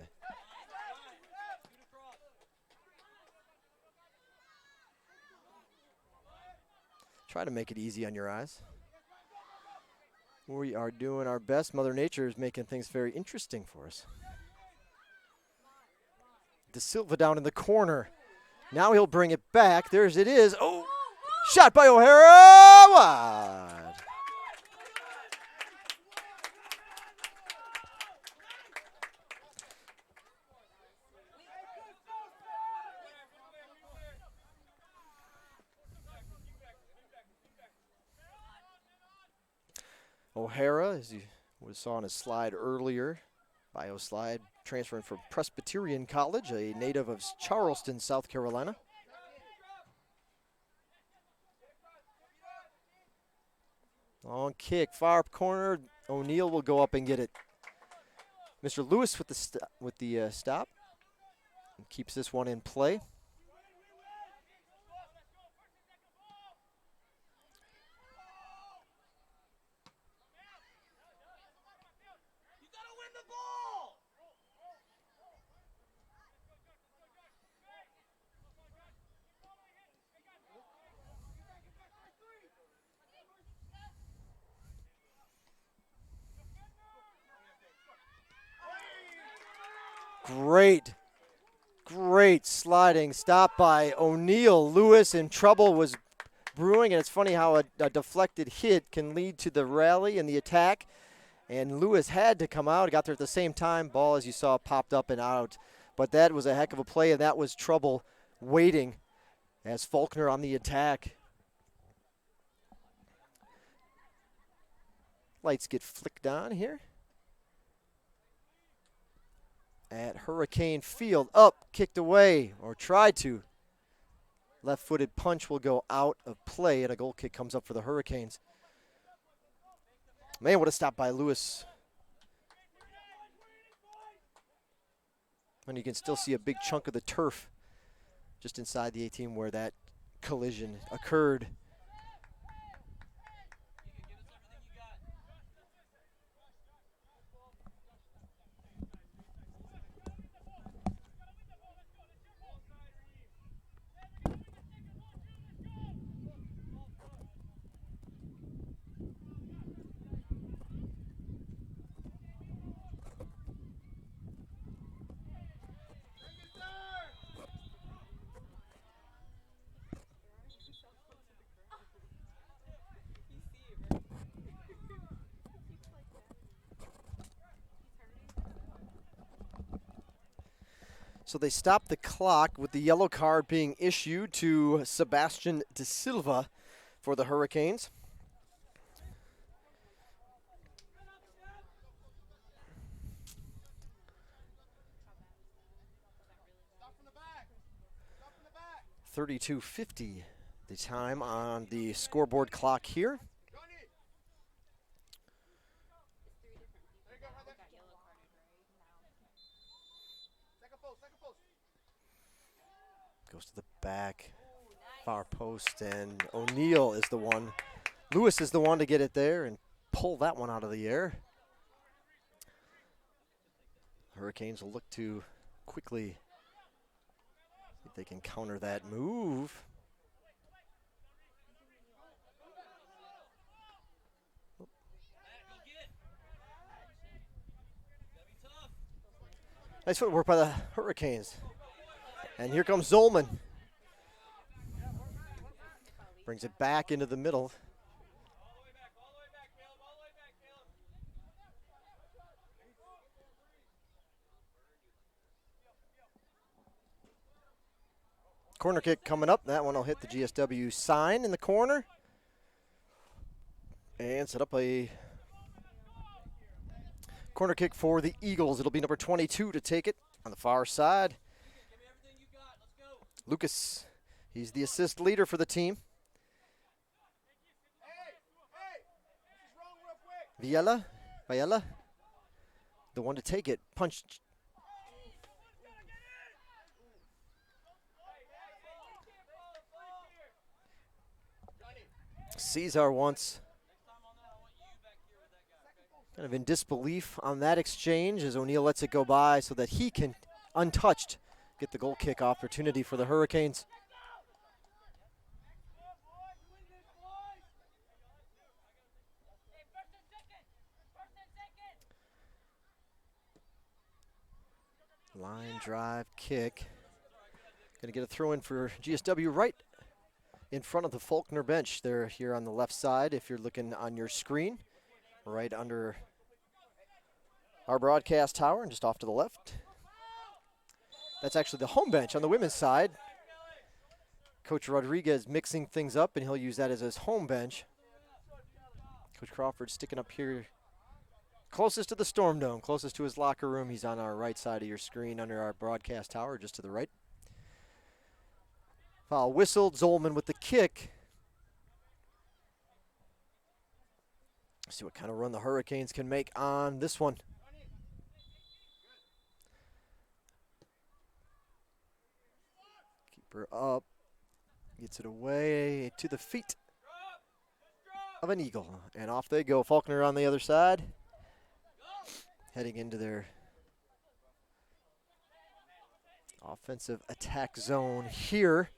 Try to make it easy on your eyes. We are doing our best. Mother Nature is making things very interesting for us. De Silva down in the corner. Now he'll bring it back. There's it is. Oh, shot by O'Hara. Wide. O'Hara, as you saw on his slide earlier, bio slide, transferring from Presbyterian College, a native of Charleston, South Carolina. Long kick, far up corner. O'Neal will go up and get it. Mr. Lewis with the stop. And keeps this one in play. Great sliding stop by O'Neal. Lewis in trouble was brewing, and it's funny how a deflected hit can lead to the rally and the attack. And Lewis had to come out, got there at the same time. Ball, as you saw, popped up and out. But that was a heck of a play, and that was trouble waiting as Faulkner on the attack. Lights get flicked on here at Hurricane Field. Up, kicked away, or tried to. Left-footed punch will go out of play, and a goal kick comes up for the Hurricanes. Man, what a stop by Lewis. And you can still see a big chunk of the turf just inside the 18 where that collision occurred. So they stopped the clock with the yellow card being issued to Sebastian De Silva for the Hurricanes. .32:50 the time on the scoreboard clock here. Goes to the back, far post, and O'Neal is the one. Lewis is the one to get it there and pull that one out of the air. Hurricanes will look to quickly see if they can counter that move. Nice footwork by the Hurricanes. And here comes Zolman. Brings it back into the middle. Corner kick coming up. That one will hit the GSW sign in the corner. And set up a corner kick for the Eagles. It'll be number 22 to take it on the far side. Lucas, he's the assist leader for the team. Viella, the one to take it. Punch. Cesar once kind of in disbelief on that exchange as O'Neal lets it go by so that he can, untouched, get the goal kick opportunity for the Hurricanes. Line drive kick. Going to get a throw in for GSW right in front of the Faulkner bench. They're here on the left side if you're looking on your screen, right under our broadcast tower and just off to the left. That's actually the home bench on the women's side. Coach Rodriguez mixing things up, and he'll use that as his home bench. Coach Crawford sticking up here closest to the Storm Dome, closest to his locker room. He's on our right side of your screen under our broadcast tower, just to the right. Foul whistled. Zolman with the kick. See what kind of run the Hurricanes can make on this one. Keeper up. Gets it away to the feet of an Eagle. And off they go. Faulkner on the other side. Heading into their offensive attack zone here.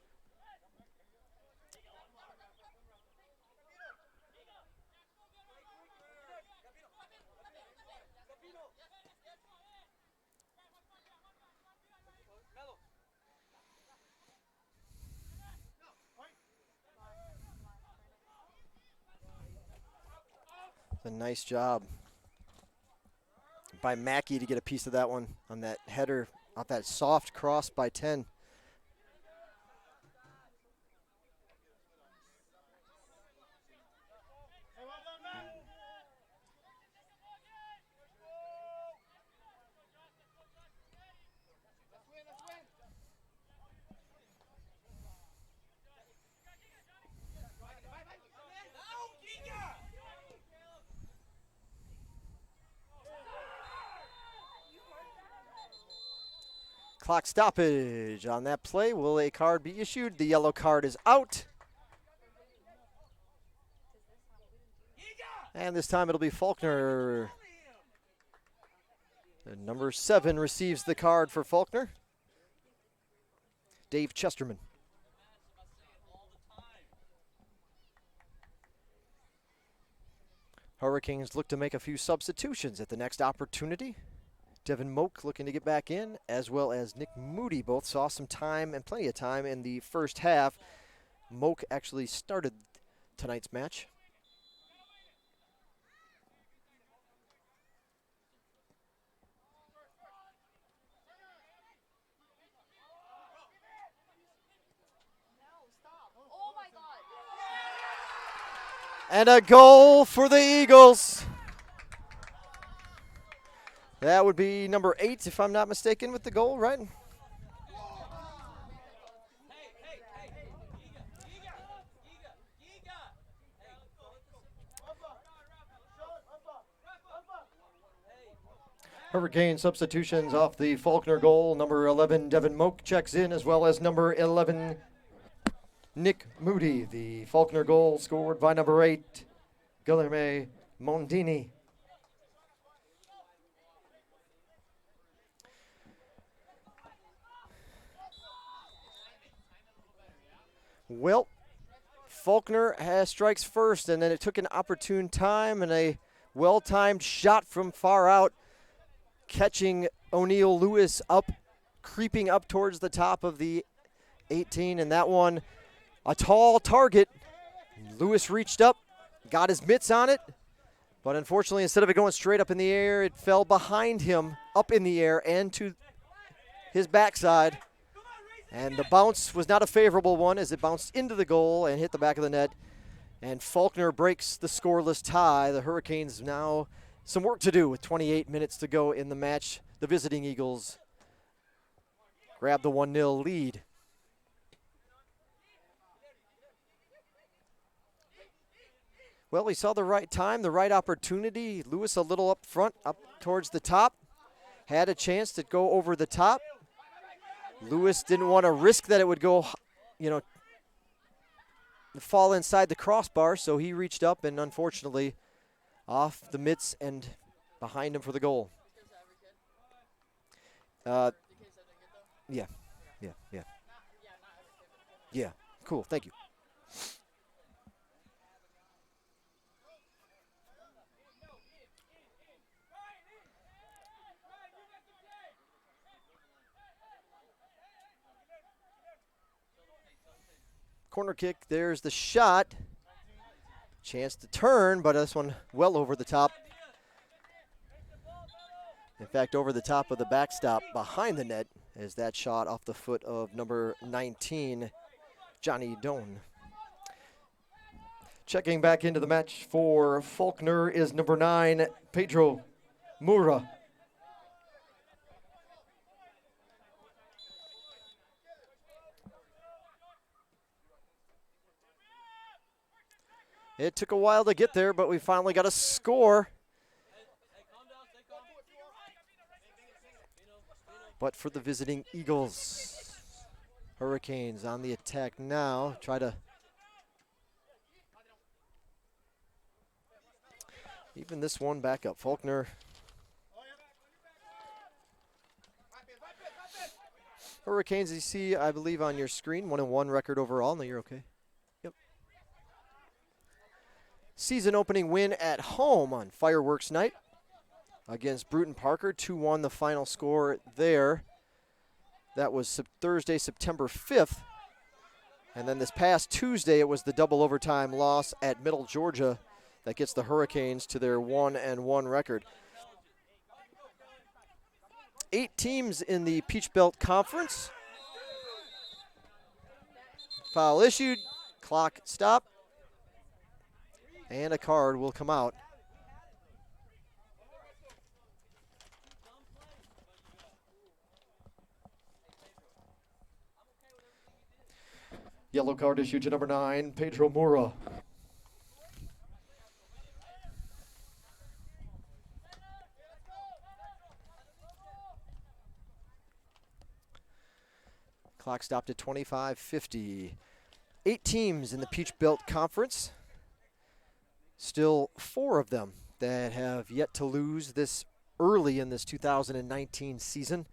A nice job by Mackey to get a piece of that one on that header off that soft cross by 10. Clock stoppage on that play. Will a card be issued? The yellow card is out. And this time it'll be Faulkner. And number 7 receives the card for Faulkner. Dave Chesterman. Hurricanes look to make a few substitutions at the next opportunity. Devin Moak looking to get back in, as well as Nick Moody. Both saw some time and plenty of time in the first half. Moak actually started tonight's match. And a goal for the Eagles. That would be number 8, if I'm not mistaken, with the goal, right? Hurricane substitutions off the Faulkner goal. Number 11, Devin Moak checks in, as well as number 11, Nick Moody. The Faulkner goal scored by number 8, Guilherme Mondini. Well, Faulkner has strikes first, and then it took an opportune time and a well-timed shot from far out, catching O'Neal Lewis up, creeping up towards the top of the 18, and that one, a tall target. Lewis reached up, got his mitts on it, but unfortunately, instead of it going straight up in the air, it fell behind him, up in the air, and to his backside. And the bounce was not a favorable one as it bounced into the goal and hit the back of the net. And Faulkner breaks the scoreless tie. The Hurricanes now some work to do with 28 minutes to go in the match. The visiting Eagles grab the 1-0 lead. Well, he saw the right time, the right opportunity. Lewis a little up front, up towards the top. Had a chance to go over the top. Lewis didn't want to risk that it would go, fall inside the crossbar, so he reached up and unfortunately off the mitts and behind him for the goal. Yeah, cool, thank you. Corner kick, there's the shot. Chance to turn, but this one well over the top. In fact, over the top of the backstop behind the net is that shot off the foot of number 19, Johnny Doan. Checking back into the match for Faulkner is number 9, Pedro Moura. It took a while to get there, but we finally got a score. But for the visiting Eagles, Hurricanes on the attack now. Try to even this one back up. Faulkner. Hurricanes, you see, I believe, on your screen, 1-1 record overall. No, you're okay. Season opening win at home on Fireworks Night against Bruton Parker. 2-1 the final score there. That was Thursday, September 5th. And then this past Tuesday, it was the double overtime loss at Middle Georgia that gets the Hurricanes to their 1-1 record. 8 teams in the Peach Belt Conference. Foul issued, clock stopped. And a card will come out. Yellow card issued to number 9, Pedro Moura. Clock stopped at 25:50. 8 teams in the Peach Belt Conference. Still 4 of them that have yet to lose this early in this 2019 season.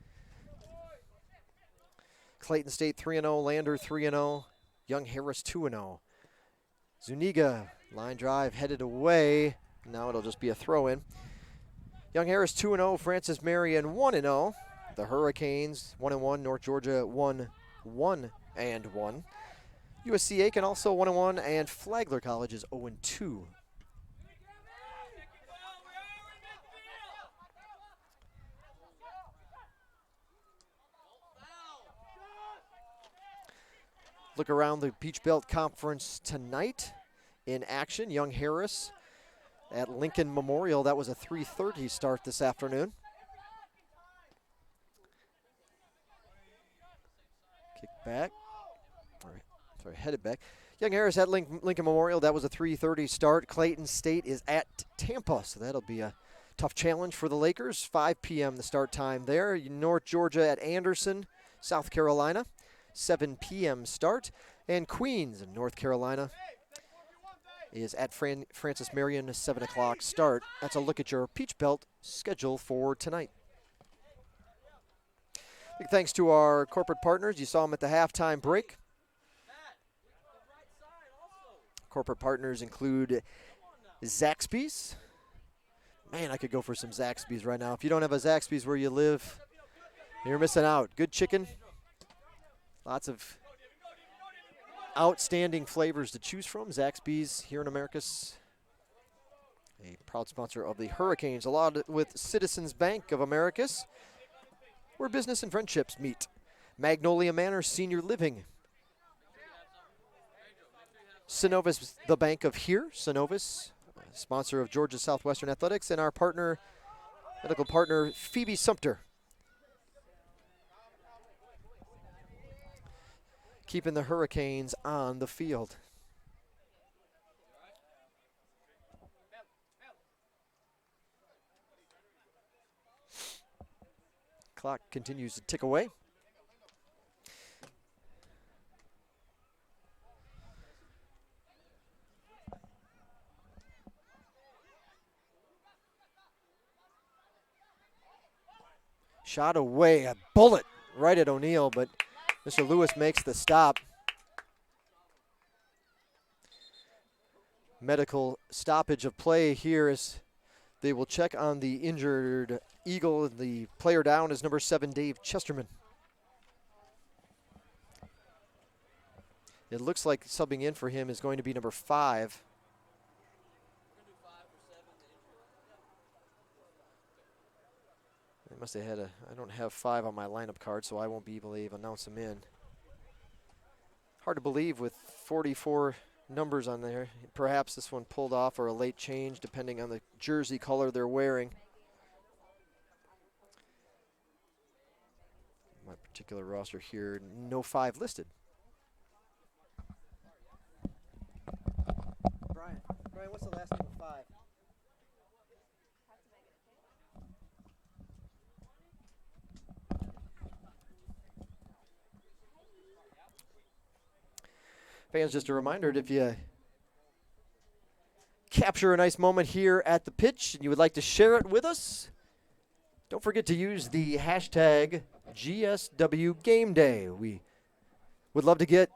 Clayton State 3-0, Lander 3-0, Young Harris 2-0. Zuniga, line drive headed away. Now it'll just be a throw-in. Young Harris 2-0, Francis Marion 1-0. The Hurricanes 1-1, North Georgia 1-1. USC Aiken also 1-1, and Flagler College is 0-2. Look around the Peach Belt Conference tonight. in action. Young Harris at Lincoln Memorial. That was a 3:30 start this afternoon. Kick back. Sorry, headed back. Young Harris at Lincoln Memorial. That was a 3:30 start. Clayton State is at Tampa, so that'll be a tough challenge for the Lakers. 5 p.m. the start time there. North Georgia at Anderson, South Carolina. 7 p.m. start. And Queens in North Carolina is at Francis Marion, 7 o'clock start. That's a look at your Peach Belt schedule for tonight. Big thanks to our corporate partners. You saw them at the halftime break. Corporate partners include Zaxby's. Man, I could go for some Zaxby's right now. If you don't have a Zaxby's where you live, you're missing out. Good chicken. Lots of outstanding flavors to choose from. Zaxby's here in Americus, a proud sponsor of the Hurricanes, along with Citizens Bank of Americus, where business and friendships meet. Magnolia Manor Senior Living. Synovus, the bank of here. Synovus, sponsor of Georgia Southwestern Athletics, and our partner, medical partner, Phoebe Sumter. Keeping the Hurricanes on the field. Clock continues to tick away. Shot away, a bullet right at O'Neal, but Mr. Lewis makes the stop. Medical stoppage of play here as they will check on the injured Eagle. The player down is number 7, Dave Chesterman. It looks like subbing in for him is going to be number 5. They must have had I don't have 5 on my lineup card, so I won't be able to announce him in. Hard to believe with 44 numbers on there. Perhaps this one pulled off or a late change, depending on the jersey color they're wearing. My particular roster here, no 5 listed. Brian, what's the last name of 5? Fans, just a reminder, if you capture a nice moment here at the pitch and you would like to share it with us, don't forget to use the hashtag GSWGameDay. We would love to get,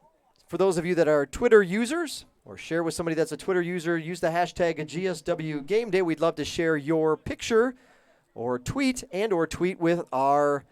for those of you that are Twitter users, or share with somebody that's a Twitter user, use the hashtag GSWGameDay. We'd love to share your picture or tweet with our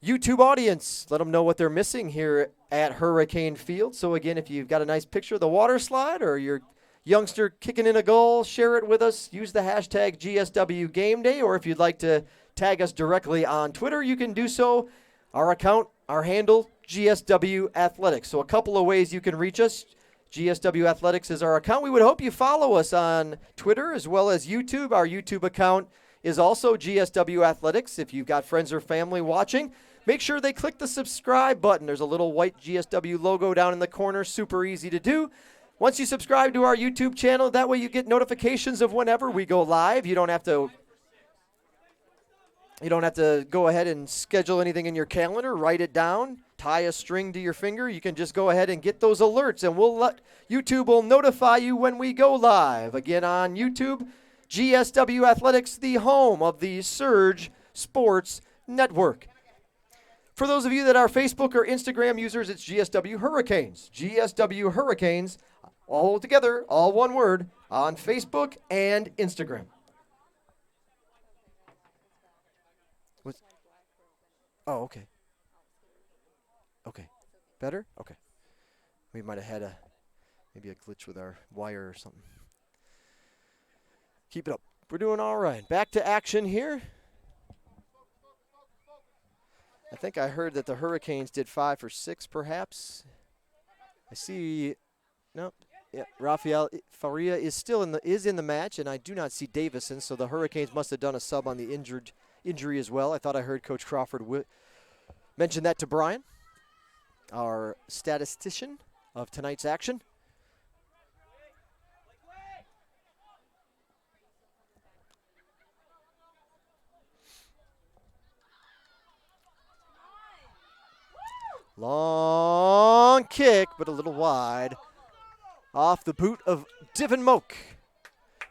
YouTube audience. Let them know what they're missing here at Hurricane Field. So again, if you've got a nice picture of the water slide or your youngster kicking in a goal, share it with us. Use the hashtag GSWGameDay, or if you'd like to tag us directly on Twitter, you can do so. Our account, our handle, GSW Athletics. So a couple of ways you can reach us. GSW Athletics is our account. We would hope you follow us on Twitter as well as YouTube. Our YouTube account is also GSW Athletics. If you've got friends or family watching, make sure they click the subscribe button. There's a little white GSW logo down in the corner, super easy to do. Once you subscribe to our YouTube channel, that way you get notifications of whenever we go live. You don't have to go ahead and schedule anything in your calendar, write it down, tie a string to your finger. You can just go ahead and get those alerts, and YouTube will notify you when we go live. Again, on YouTube, GSW Athletics, the home of the Surge Sports Network. For those of you that are Facebook or Instagram users, it's GSW Hurricanes. GSW Hurricanes, all together, all one word, on Facebook and Instagram. Oh, okay. Okay. Better? Okay. We might have had maybe a glitch with our wire or something. Keep it up. We're doing all right. Back to action here. I think I heard that the Hurricanes did 5 for 6, perhaps. I see. Nope. Yeah, Rafael Faria is still in the match, and I do not see Davison, so the Hurricanes must have done a sub on the injury as well. I thought I heard Coach Crawford mention that to Brian, our statistician of tonight's action. Long kick, but a little wide. Off the boot of Divin Moak.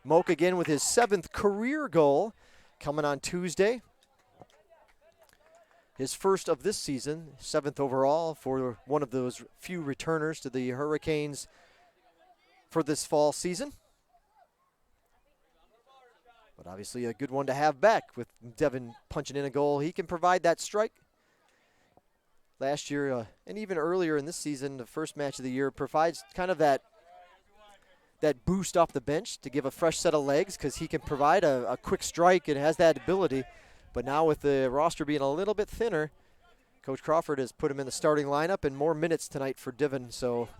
Moak again with his 7th career goal coming on Tuesday. His first of this season, 7th overall for one of those few returners to the Hurricanes for this fall season. But obviously a good one to have back with Devin punching in a goal. He can provide that strike. Last year and even earlier in this season, the first match of the year, provides kind of that boost off the bench to give a fresh set of legs because he can provide a quick strike and has that ability. But now with the roster being a little bit thinner, Coach Crawford has put him in the starting lineup and more minutes tonight for Divin. So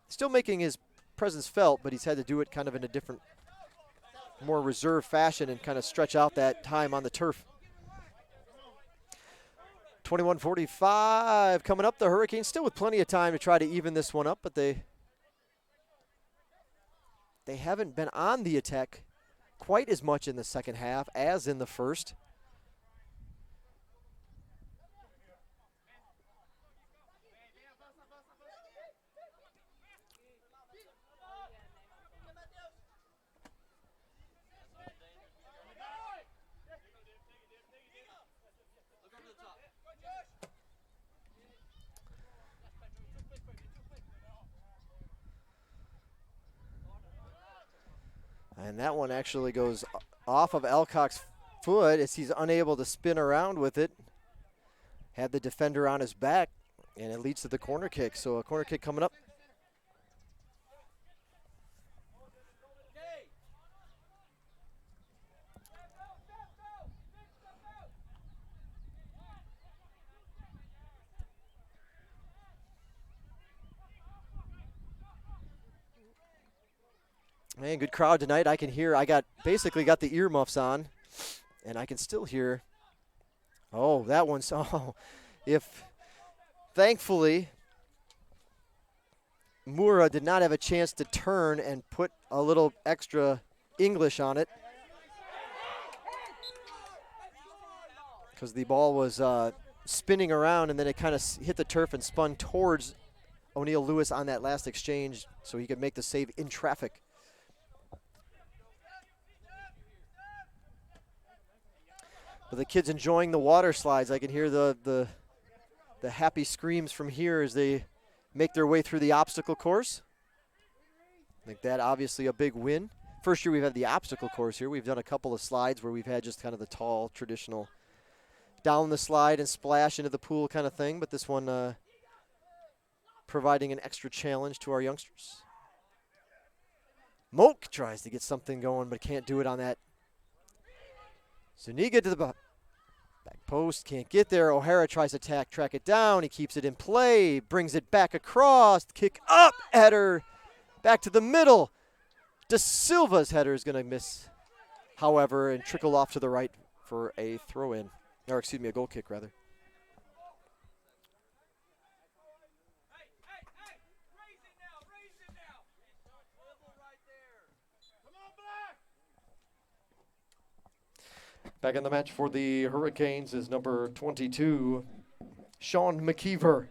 still making his presence felt, but he's had to do it kind of in a different, more reserved fashion and kind of stretch out that time on the turf. 21:45 coming up. The Hurricanes still with plenty of time to try to even this one up, but they haven't been on the attack quite as much in the second half as in the first. And that one actually goes off of Alcock's foot as he's unable to spin around with it. Had the defender on his back, and it leads to the corner kick. So a corner kick coming up. Man, good crowd tonight. I can hear, basically got the earmuffs on, and I can still hear. Oh, that one's, thankfully, Mura did not have a chance to turn and put a little extra English on it, because the ball was spinning around and then it kind of hit the turf and spun towards O'Neill Lewis on that last exchange so he could make the save in traffic. But the kids enjoying the water slides. I can hear the happy screams from here as they make their way through the obstacle course. I think that obviously a big win. First year we've had the obstacle course here. We've done a couple of slides where we've had just kind of the tall, traditional down the slide and splash into the pool kind of thing. But this one providing an extra challenge to our youngsters. Moak tries to get something going but can't do it on that. Zuniga to the back post, can't get there. O'Hara tries to track it down. He keeps it in play, brings it back across, kick up, header, back to the middle. De Silva's header is going to miss, however, and trickle off to the right for a throw-in, or excuse me, a goal kick rather. Back in the match for the Hurricanes is number 22, Sean McKeever.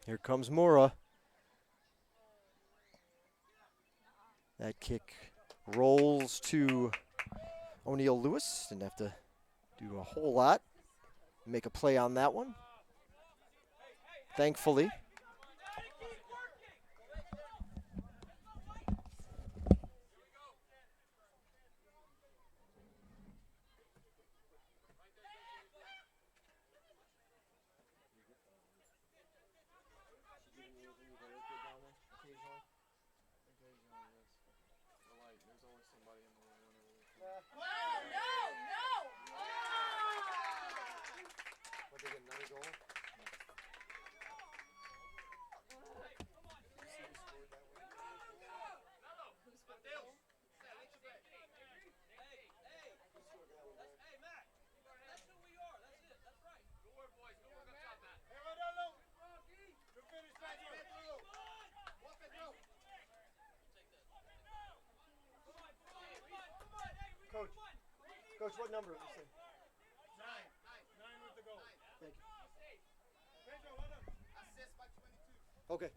Here comes Mora. That kick rolls to O'Neill Lewis. Didn't have to do a whole lot. Make a play on that one. Thankfully. What, they get another goal? Hey, Mac. That's who we are. That's it. That's right. Good work, boys. Good work up top, Matt. Coach, what number is this? 9 with the goal. Thank you. Okay.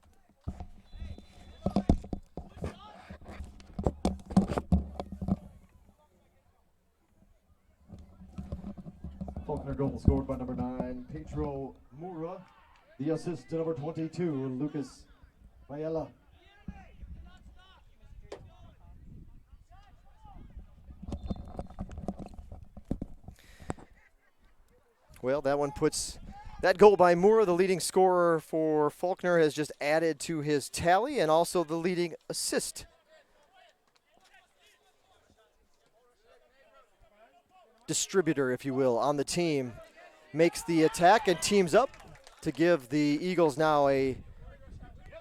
Faulkner goal scored by number 9, Pedro Mura. The assist to number 22, Lucas Mayala. Well, that one puts that goal by Mura, the leading scorer for Faulkner, has just added to his tally, and also the leading assist distributor, if you will, on the team. Makes the attack and teams up to give the Eagles now a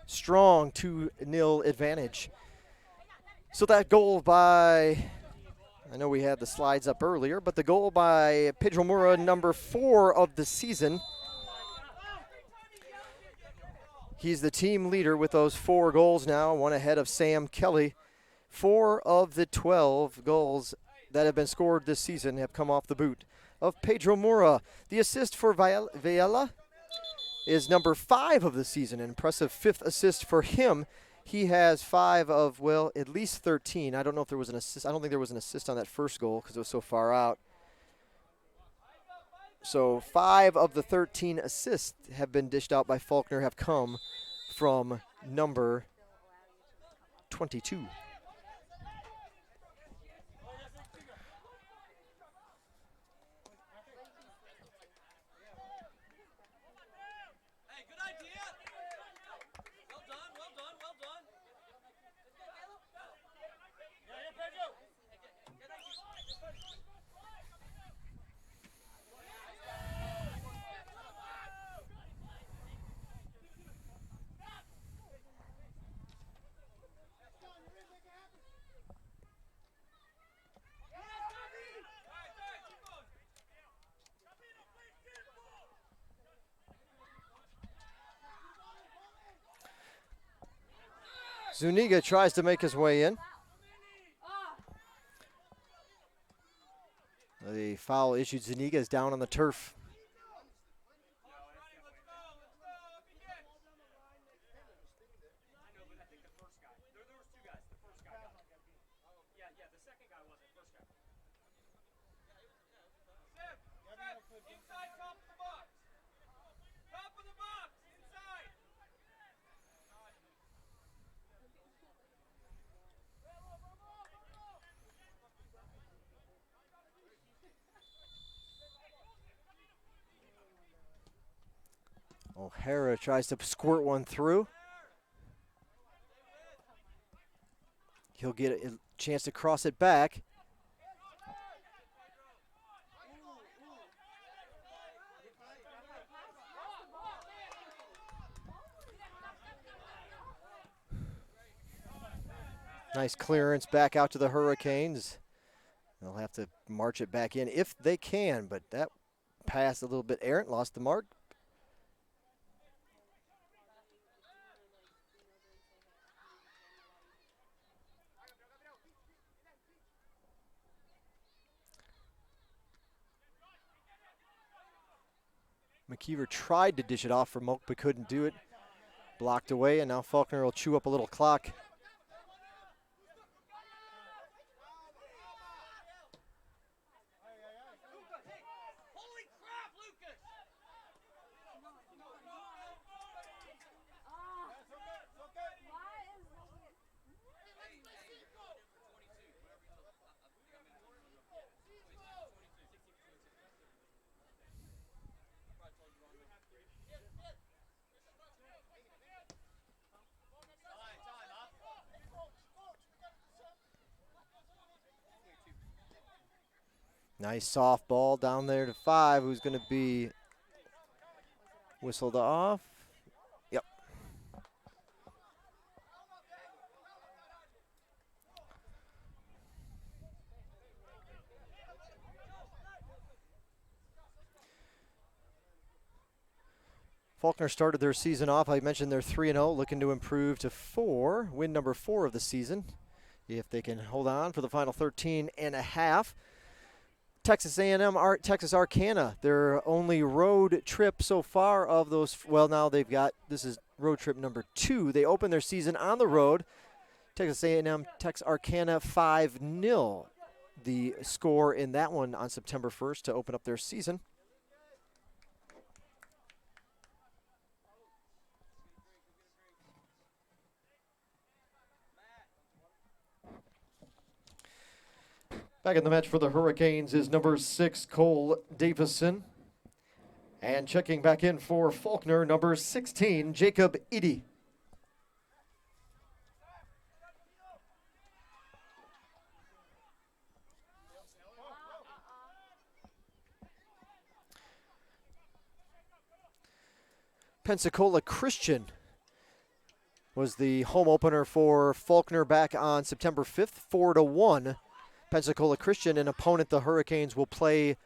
strong 2-0 advantage. So that goal by, I know we had the slides up earlier, but the goal by Pedro Mura, number 4 of the season. He's the team leader with those 4 goals now, one ahead of Sam Kelly. 4 of the 12 goals that have been scored this season have come off the boot of Pedro Mura. The assist for Viella is number 5 of the season, an impressive 5th assist for him. He has 5 of, well, at least 13. I don't know if there was an assist. I don't think there was an assist on that first goal because it was so far out. So 5 of the 13 assists have been dished out by Faulkner, have come from number 22. Hey, good idea. Well done, well done, well done. Zuniga tries to make his way in. The foul issued. Zuniga is down on the turf. Inside, top of the box. Top of the box, inside. O'Hara tries to squirt one through. He'll get a chance to cross it back. Nice clearance back out to the Hurricanes. They'll have to march it back in if they can, but that pass a little bit errant, lost the mark. McKeever tried to dish it off for Moak, but couldn't do it. Blocked away, and now Faulkner will chew up a little clock. Holy crap, Lucas! Nice soft ball down there to 5, who's going to be whistled off. Yep. Faulkner started their season off. I mentioned they're 3-0, looking to improve to 4, win number 4 of the season, if they can hold on for the final 13 and a half. Texas A&M, Texas Arcana, their only road trip so far of those. Well, now they've got, this is road trip number 2. They open their season on the road. Texas A&M, Texas Arcana 5-0. The score in that one on September 1st to open up their season. Back in the match for the Hurricanes is number 6, Cole Davison. And checking back in for Faulkner, number 16, Jacob Edie. Pensacola Christian was the home opener for Faulkner back on September 5th, 4-1. Pensacola Christian, an opponent the Hurricanes will play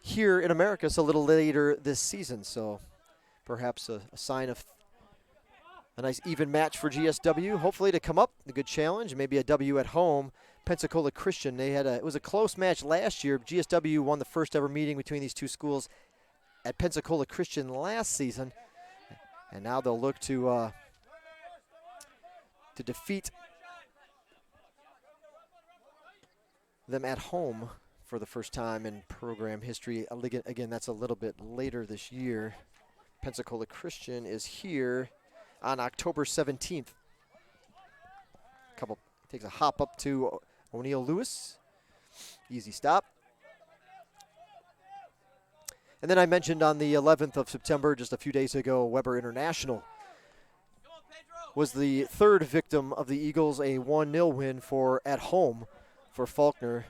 here in Americus a little later this season. So perhaps a sign of a nice even match for GSW. Hopefully to come up, a good challenge, maybe a W at home. Pensacola Christian, it was a close match last year. GSW won the first ever meeting between these two schools at Pensacola Christian last season. And now they'll look to defeat them at home for the first time in program history. Again, that's a little bit later this year. Pensacola Christian is here on October 17th. Takes a hop up to O'Neill Lewis. Easy stop. And then I mentioned on the 11th of September, just a few days ago, Weber International was the third victim of the Eagles, a 1-0 win at home for Faulkner.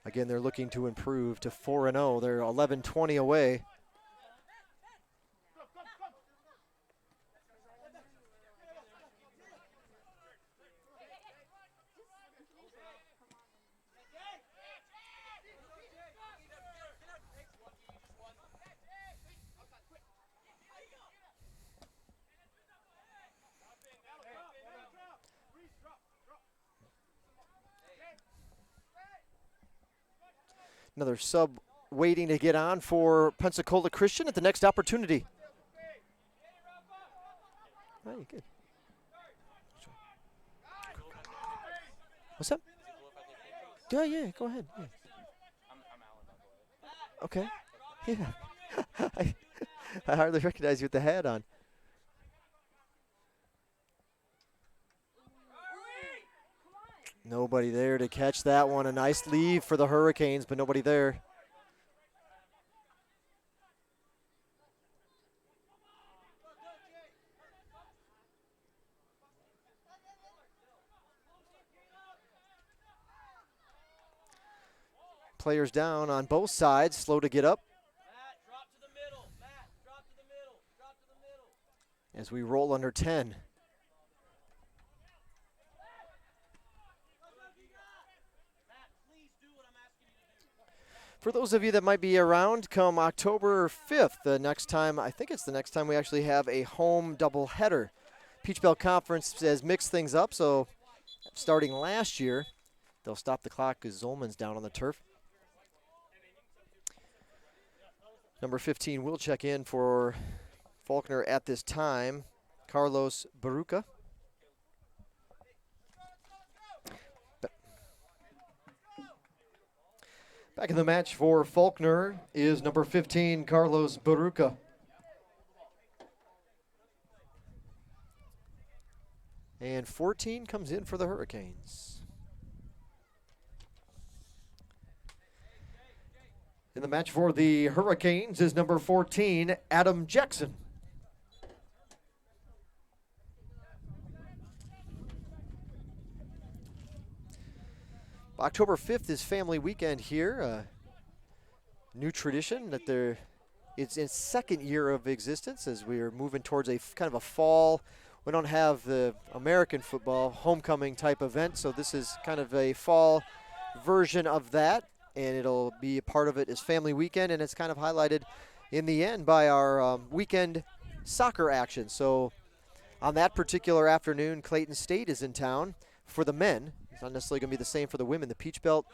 Again, they're looking to improve to 4-0. They're 11-20 away. Another sub waiting to get on for Pensacola Christian at the next opportunity. Oh, you good. What's up? Yeah, go ahead. Yeah. Okay. Yeah. I hardly recognize you with the hat on. Nobody there to catch that one. A nice leave for the Hurricanes, but nobody there. Players down on both sides, slow to get up. Matt, drop to the middle. Matt, drop to the middle. Drop to the middle. As we roll under 10. For those of you that might be around, come October 5th, I think it's the next time we actually have a home doubleheader. Peach Belt Conference has mixed things up, so starting last year, they'll stop the clock because Zolman's down on the turf. Number 15 will check in for Faulkner at this time, Carlos Baruca. Back in the match for Faulkner is number 15, Carlos Baruca. And 14 comes in for the Hurricanes. In the match for the Hurricanes is number 14, Adam Jackson. October 5th is family weekend here. new tradition that it's in second year of existence as we are moving towards a kind of a fall. We don't have the American football homecoming type event, so this is kind of a fall version of that, and it'll be a part of it is family weekend, and it's kind of highlighted in the end by our weekend soccer action. So on that particular afternoon, Clayton State is in town for the men. It's not necessarily going to be the same for the women. The Peach Belt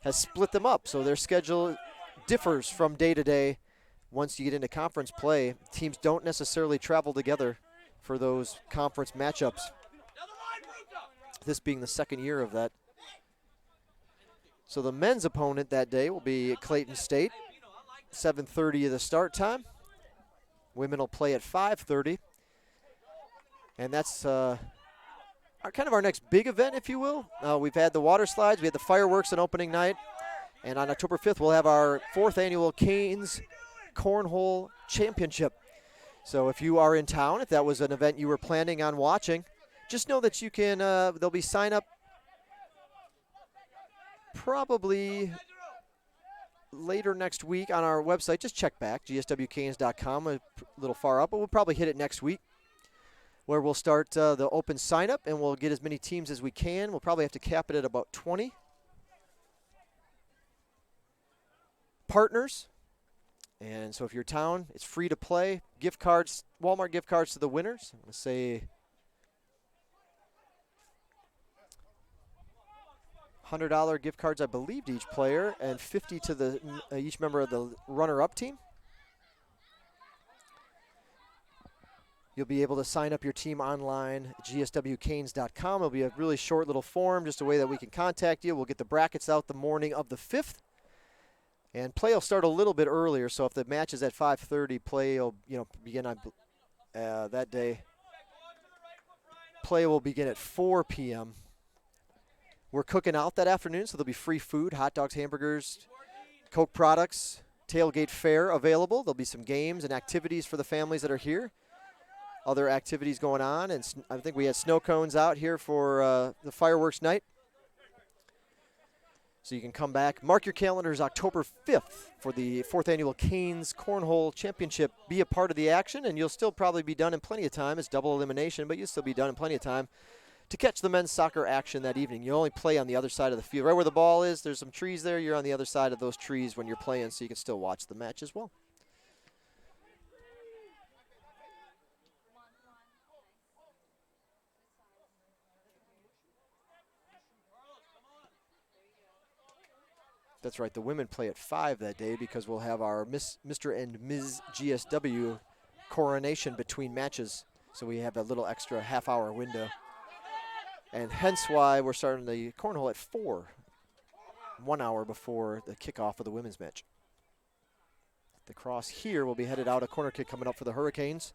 has split them up, so their schedule differs from day to day. Once you get into conference play, teams don't necessarily travel together for those conference matchups. This being the second year of that. So the men's opponent that day will be Clayton State, 7:30 the start time. Women will play at 5:30. And that's kind of our next big event, if you will. We've had the water slides, we had the fireworks on opening night, and on October 5th we'll have our 4th annual Canes Cornhole Championship. So if you are in town, if that was an event you were planning on watching, just know that you can, there'll be sign up probably later next week on our website. Just check back, gswcanes.com, a little far up, but we'll probably hit it next week, where we'll start the open sign-up, and we'll get as many teams as we can. We'll probably have to cap it at about 20 partners. And so if you're town, it's free to play. Gift cards, Walmart gift cards to the winners. I'm going to say $100 gift cards, I believe, to each player, and 50 to the each member of the runner-up team. You'll be able to sign up your team online at gswcanes.com. It'll be a really short little form, just a way that we can contact you. We'll get the brackets out the morning of the 5th. And play will start a little bit earlier, so if the match is at 5:30, play will begin on that day. Play will begin at 4 p.m. We're cooking out that afternoon, so there'll be free food, hot dogs, hamburgers, Coke products, tailgate fare available. There'll be some games and activities for the families that are here. Other activities going on, and I think we had snow cones out here for the fireworks night. So you can come back. Mark your calendars October 5th for the 4th annual Canes Cornhole Championship. Be a part of the action, and you'll still probably be done in plenty of time. It's double elimination, but you'll still be done in plenty of time to catch the men's soccer action that evening. You only play on the other side of the field. Right where the ball is, there's some trees there. You're on the other side of those trees when you're playing, so you can still watch the match as well. That's right, the women play at 5 that day because we'll have our Mr. and Ms. GSW coronation between matches. So we have a little extra half-hour window. And hence why we're starting the cornhole at 4, 1 hour before the kickoff of the women's match. The cross here will be headed out, a corner kick coming up for the Hurricanes.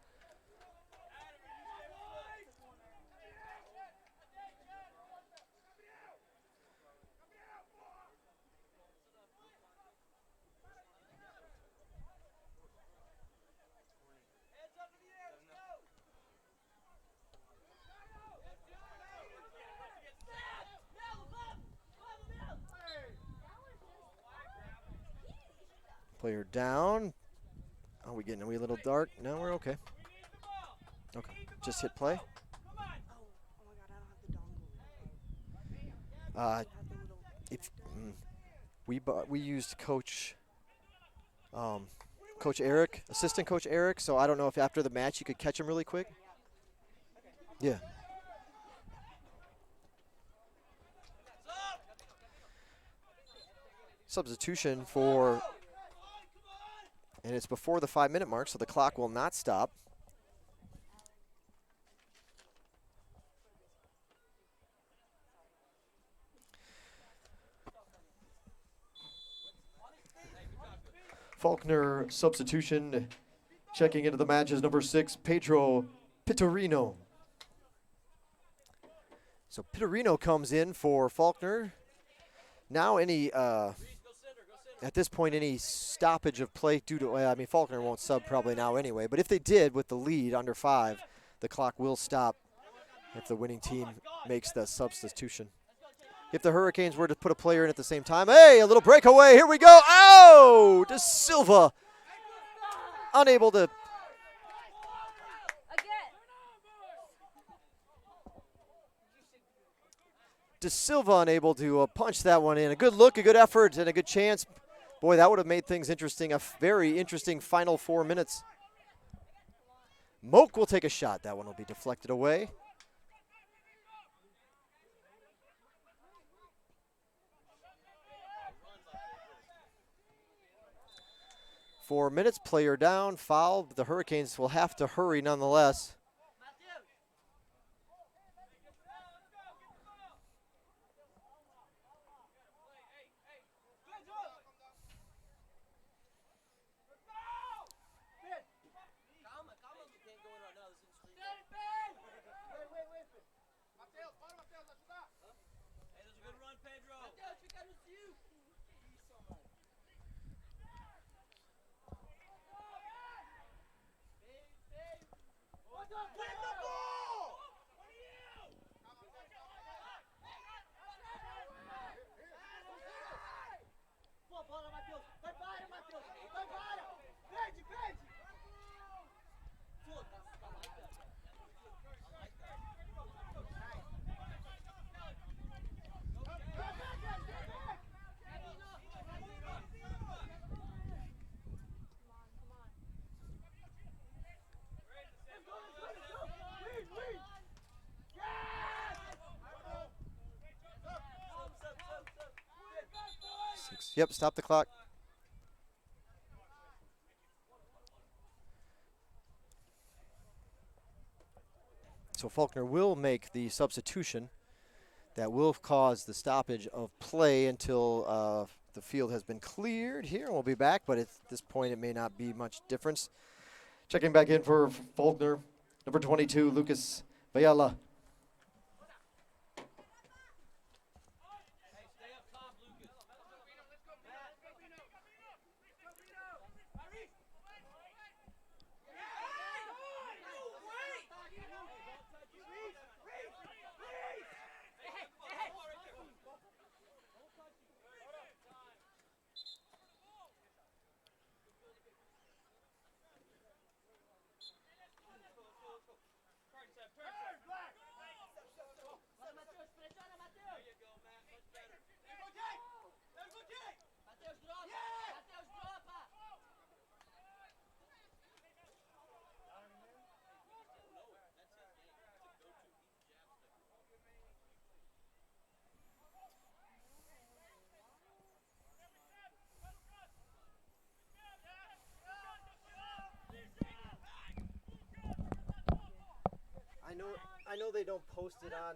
Player down. Are we getting a wee little dark? No, we're okay. Okay, just hit play. Oh my god, I don't have the dongle. If we used Coach Eric, assistant Coach Eric. So I don't know if after the match you could catch him really quick. Yeah. Substitution for. And it's before the 5-minute mark, so the clock will not stop. Faulkner substitution. Checking into the match is number 6, Pedro Pitorino. So Pitorino comes in for Faulkner. Now at this point, any stoppage of play due to, Faulkner won't sub probably now anyway, but if they did with the lead under 5, the clock will stop if the winning team makes the substitution. if the Hurricanes were to put a player in at the same time. Hey, a little breakaway. Here we go. Oh, De Silva unable to. De Silva unable to punch that one in. A good look, a good effort, and a good chance. Boy, that would have made things interesting. A very interesting final 4 minutes. Moak will take a shot. That one will be deflected away. Four minutes, player down, foul. The Hurricanes will have to hurry nonetheless. Yep, stop the clock. So Faulkner will make the substitution that will cause the stoppage of play until the field has been cleared here. We'll be back, but at this point it may not be much difference. Checking back in for Faulkner, number 22, Lucas Vayala. I know they don't post it on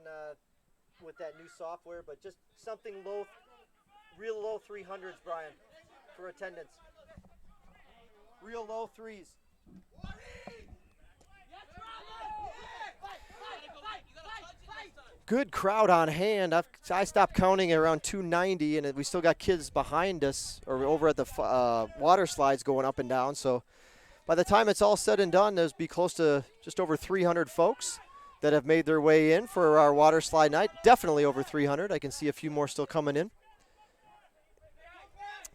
with that new software, but just something low, real low 300s, Brian, for attendance. Real low threes. Good crowd on hand. I stopped counting at around 290, and we still got kids behind us or over at the water slides going up and down. So by the time it's all said and done, there's be close to just over 300 folks that have made their way in for our water slide night. Definitely over 300. I can see a few more still coming in.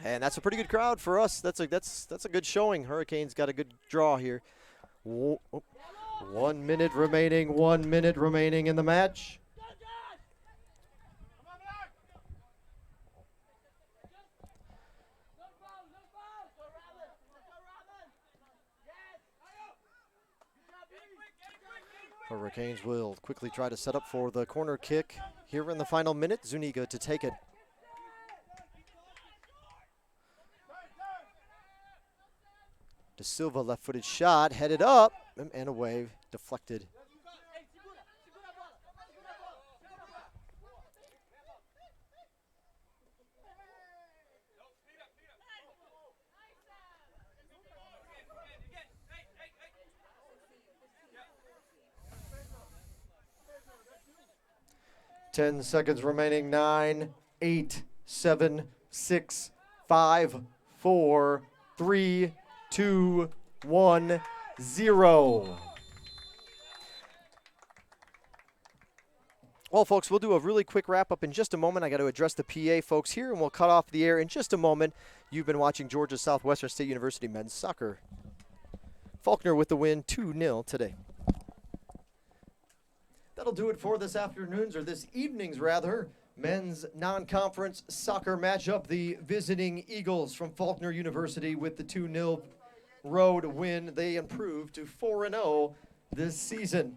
And that's a pretty good crowd for us. That's a good showing. Hurricanes got a good draw here. 1 minute remaining. 1 minute remaining in the match. Hurricanes will quickly try to set up for the corner kick here in the final minute. Zuniga to take it. De Silva left-footed shot, headed up and away, deflected. Ten seconds remaining. 9, 8, 7, 6, 5, 4, 3, 2, 1, 0. Well, folks, we'll do a really quick wrap-up in just a moment. I got to address the PA folks here, and we'll cut off the air in just a moment. You've been watching Georgia Southwestern State University men's soccer. Faulkner with the win 2-0 today. That'll do it for this afternoon's, or this evening's rather, men's non-conference soccer matchup. The visiting Eagles from Faulkner University with the 2-0 road win. They improved to 4-0 this season.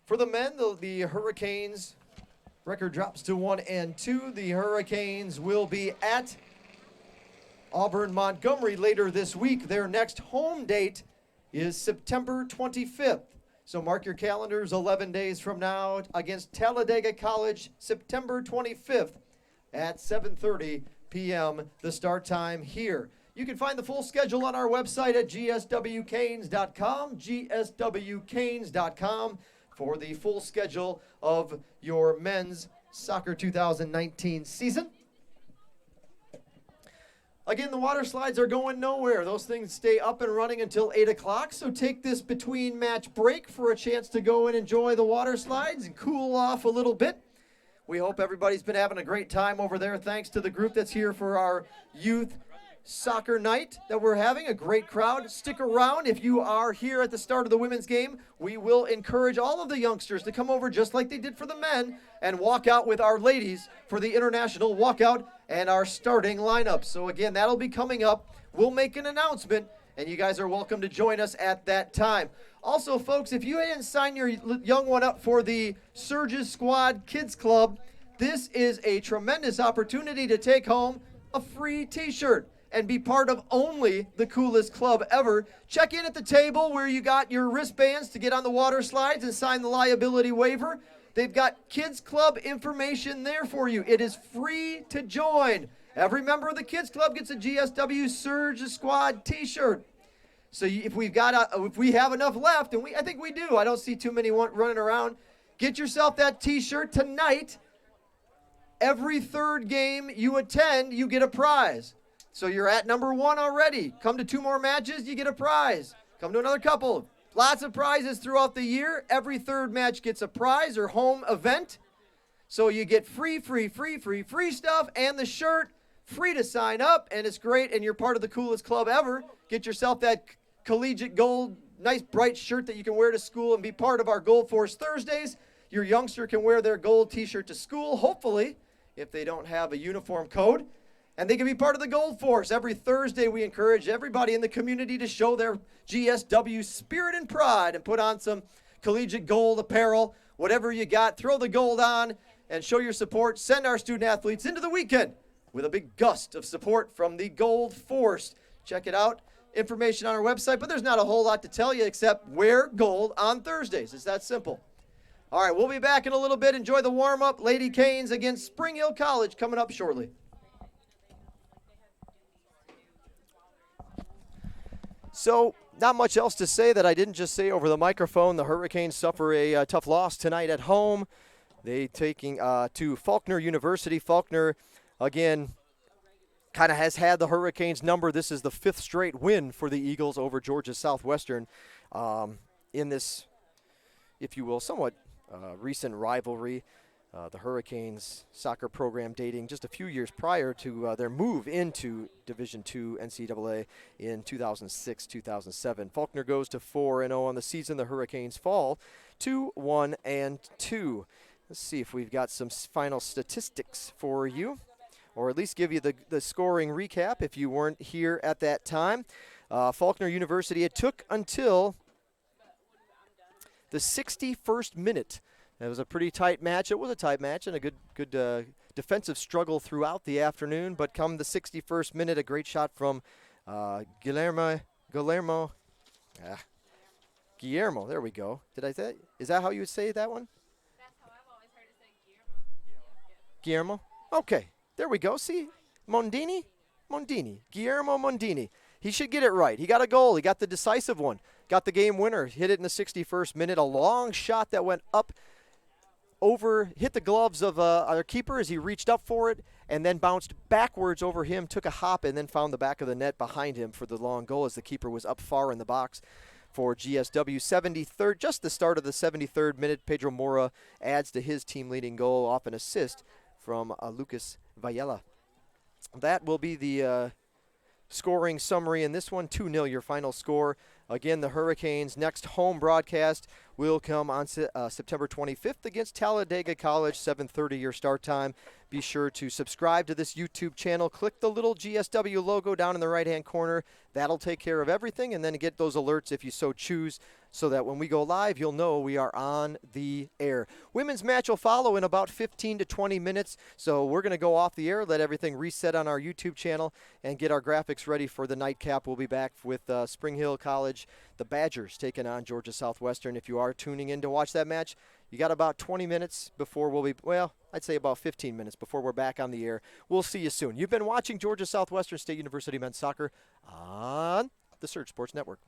For the men, the Hurricanes record drops to 1-2. The Hurricanes will be at Auburn Montgomery later this week. Their next home date is September 25th. So mark your calendars 11 days from now against Talladega College, September 25th at 7:30 p.m. the start time here. You can find the full schedule on our website at gswcanes.com, gswcanes.com, for the full schedule of your men's soccer 2019 season. Again, the water slides are going nowhere. Those things stay up and running until 8 o'clock, so take this between match break for a chance to go and enjoy the water slides and cool off a little bit. We hope everybody's been having a great time over there. Thanks to the group that's here for our youth soccer night that we're having. A great crowd. Stick around. If you are here at the start of the women's game, we will encourage all of the youngsters to come over just like they did for the men and walk out with our ladies for the international walkout and our starting lineup. So again, that'll be coming up. We'll make an announcement, and you guys are welcome to join us at that time. Also, folks, if you didn't sign your young one up for the Surges Squad Kids Club, this is a tremendous opportunity to take home a free t-shirt and be part of only the coolest club ever. Check in at the table where you got your wristbands to get on the water slides and sign the liability waiver. They've got Kids Club information there for you. It is free to join. Every member of the Kids Club gets a GSW Surge Squad t-shirt. So if we have enough left, and I think we do, I don't see too many running around, get yourself that t-shirt tonight. Every third game you attend, you get a prize. So you're at number 1 already. Come to 2 more matches, you get a prize. Come to another couple. Lots of prizes throughout the year. Every third match gets a prize or home event. So you get free stuff, and the shirt, free to sign up, and it's great, and you're part of the coolest club ever. Get yourself that collegiate gold, nice bright shirt that you can wear to school and be part of our Gold Force Thursdays. Your youngster can wear their gold t-shirt to school, hopefully, if they don't have a uniform code. And they can be part of the Gold Force. Every Thursday, we encourage everybody in the community to show their GSW spirit and pride and put on some collegiate gold apparel. Whatever you got, throw the gold on and show your support. Send our student athletes into the weekend with a big gust of support from the Gold Force. Check it out. Information on our website, but there's not a whole lot to tell you except wear gold on Thursdays. It's that simple. All right, we'll be back in a little bit. Enjoy the warm-up. Lady Canes against Spring Hill College coming up shortly. So, not much else to say that I didn't just say over the microphone. The Hurricanes suffer a tough loss tonight at home. They taking to Faulkner University. Faulkner, again, kind of has had the Hurricanes number. This is the 5th straight win for the Eagles over Georgia Southwestern in this, if you will, somewhat recent rivalry. The Hurricanes soccer program dating just a few years prior to their move into Division II NCAA in 2006-2007. Faulkner goes to 4-0 on the season. The Hurricanes fall to 1-2. Let's see if we've got some final statistics for you, or at least give you the scoring recap if you weren't here at that time. Faulkner University, it took until the 61st minute. It was a pretty tight match. It was a tight match and a good defensive struggle throughout the afternoon. But come the 61st minute, a great shot from Guillermo. Guillermo, there we go. Did I say? Is that how you would say that one? That's how I've always heard it say Guillermo? Okay, there we go. See? Mondini? Guillermo Mondini. He should get it right. He got a goal. He got the decisive one. Got the game winner. Hit it in the 61st minute. A long shot that went up hit the gloves of our keeper as he reached up for it, and then bounced backwards over him, took a hop, and then found the back of the net behind him for the long goal as the keeper was up far in the box. for GSW. 73rd, just the start of the 73rd minute. Pedro Mora adds to his team-leading goal off an assist from Lucas Villela. That will be the scoring summary in this one. 2-0 your final score. Again, the Hurricanes' next home broadcast will come on September 25th against Talladega College, 7:30 your start time. Be sure to subscribe to this YouTube channel. Click the little GSW logo down in the right-hand corner. That'll take care of everything, and then get those alerts if you so choose, so that when we go live, you'll know we are on the air. Women's match will follow in about 15 to 20 minutes, so we're going to go off the air, let everything reset on our YouTube channel, and get our graphics ready for the nightcap. We'll be back with Spring Hill College, the Badgers, taking on Georgia Southwestern. If you are tuning in to watch that match, you got about 20 minutes before we'll be, well, I'd say about 15 minutes before we're back on the air. We'll see you soon. You've been watching Georgia Southwestern State University Men's Soccer on the Surge Sports Network.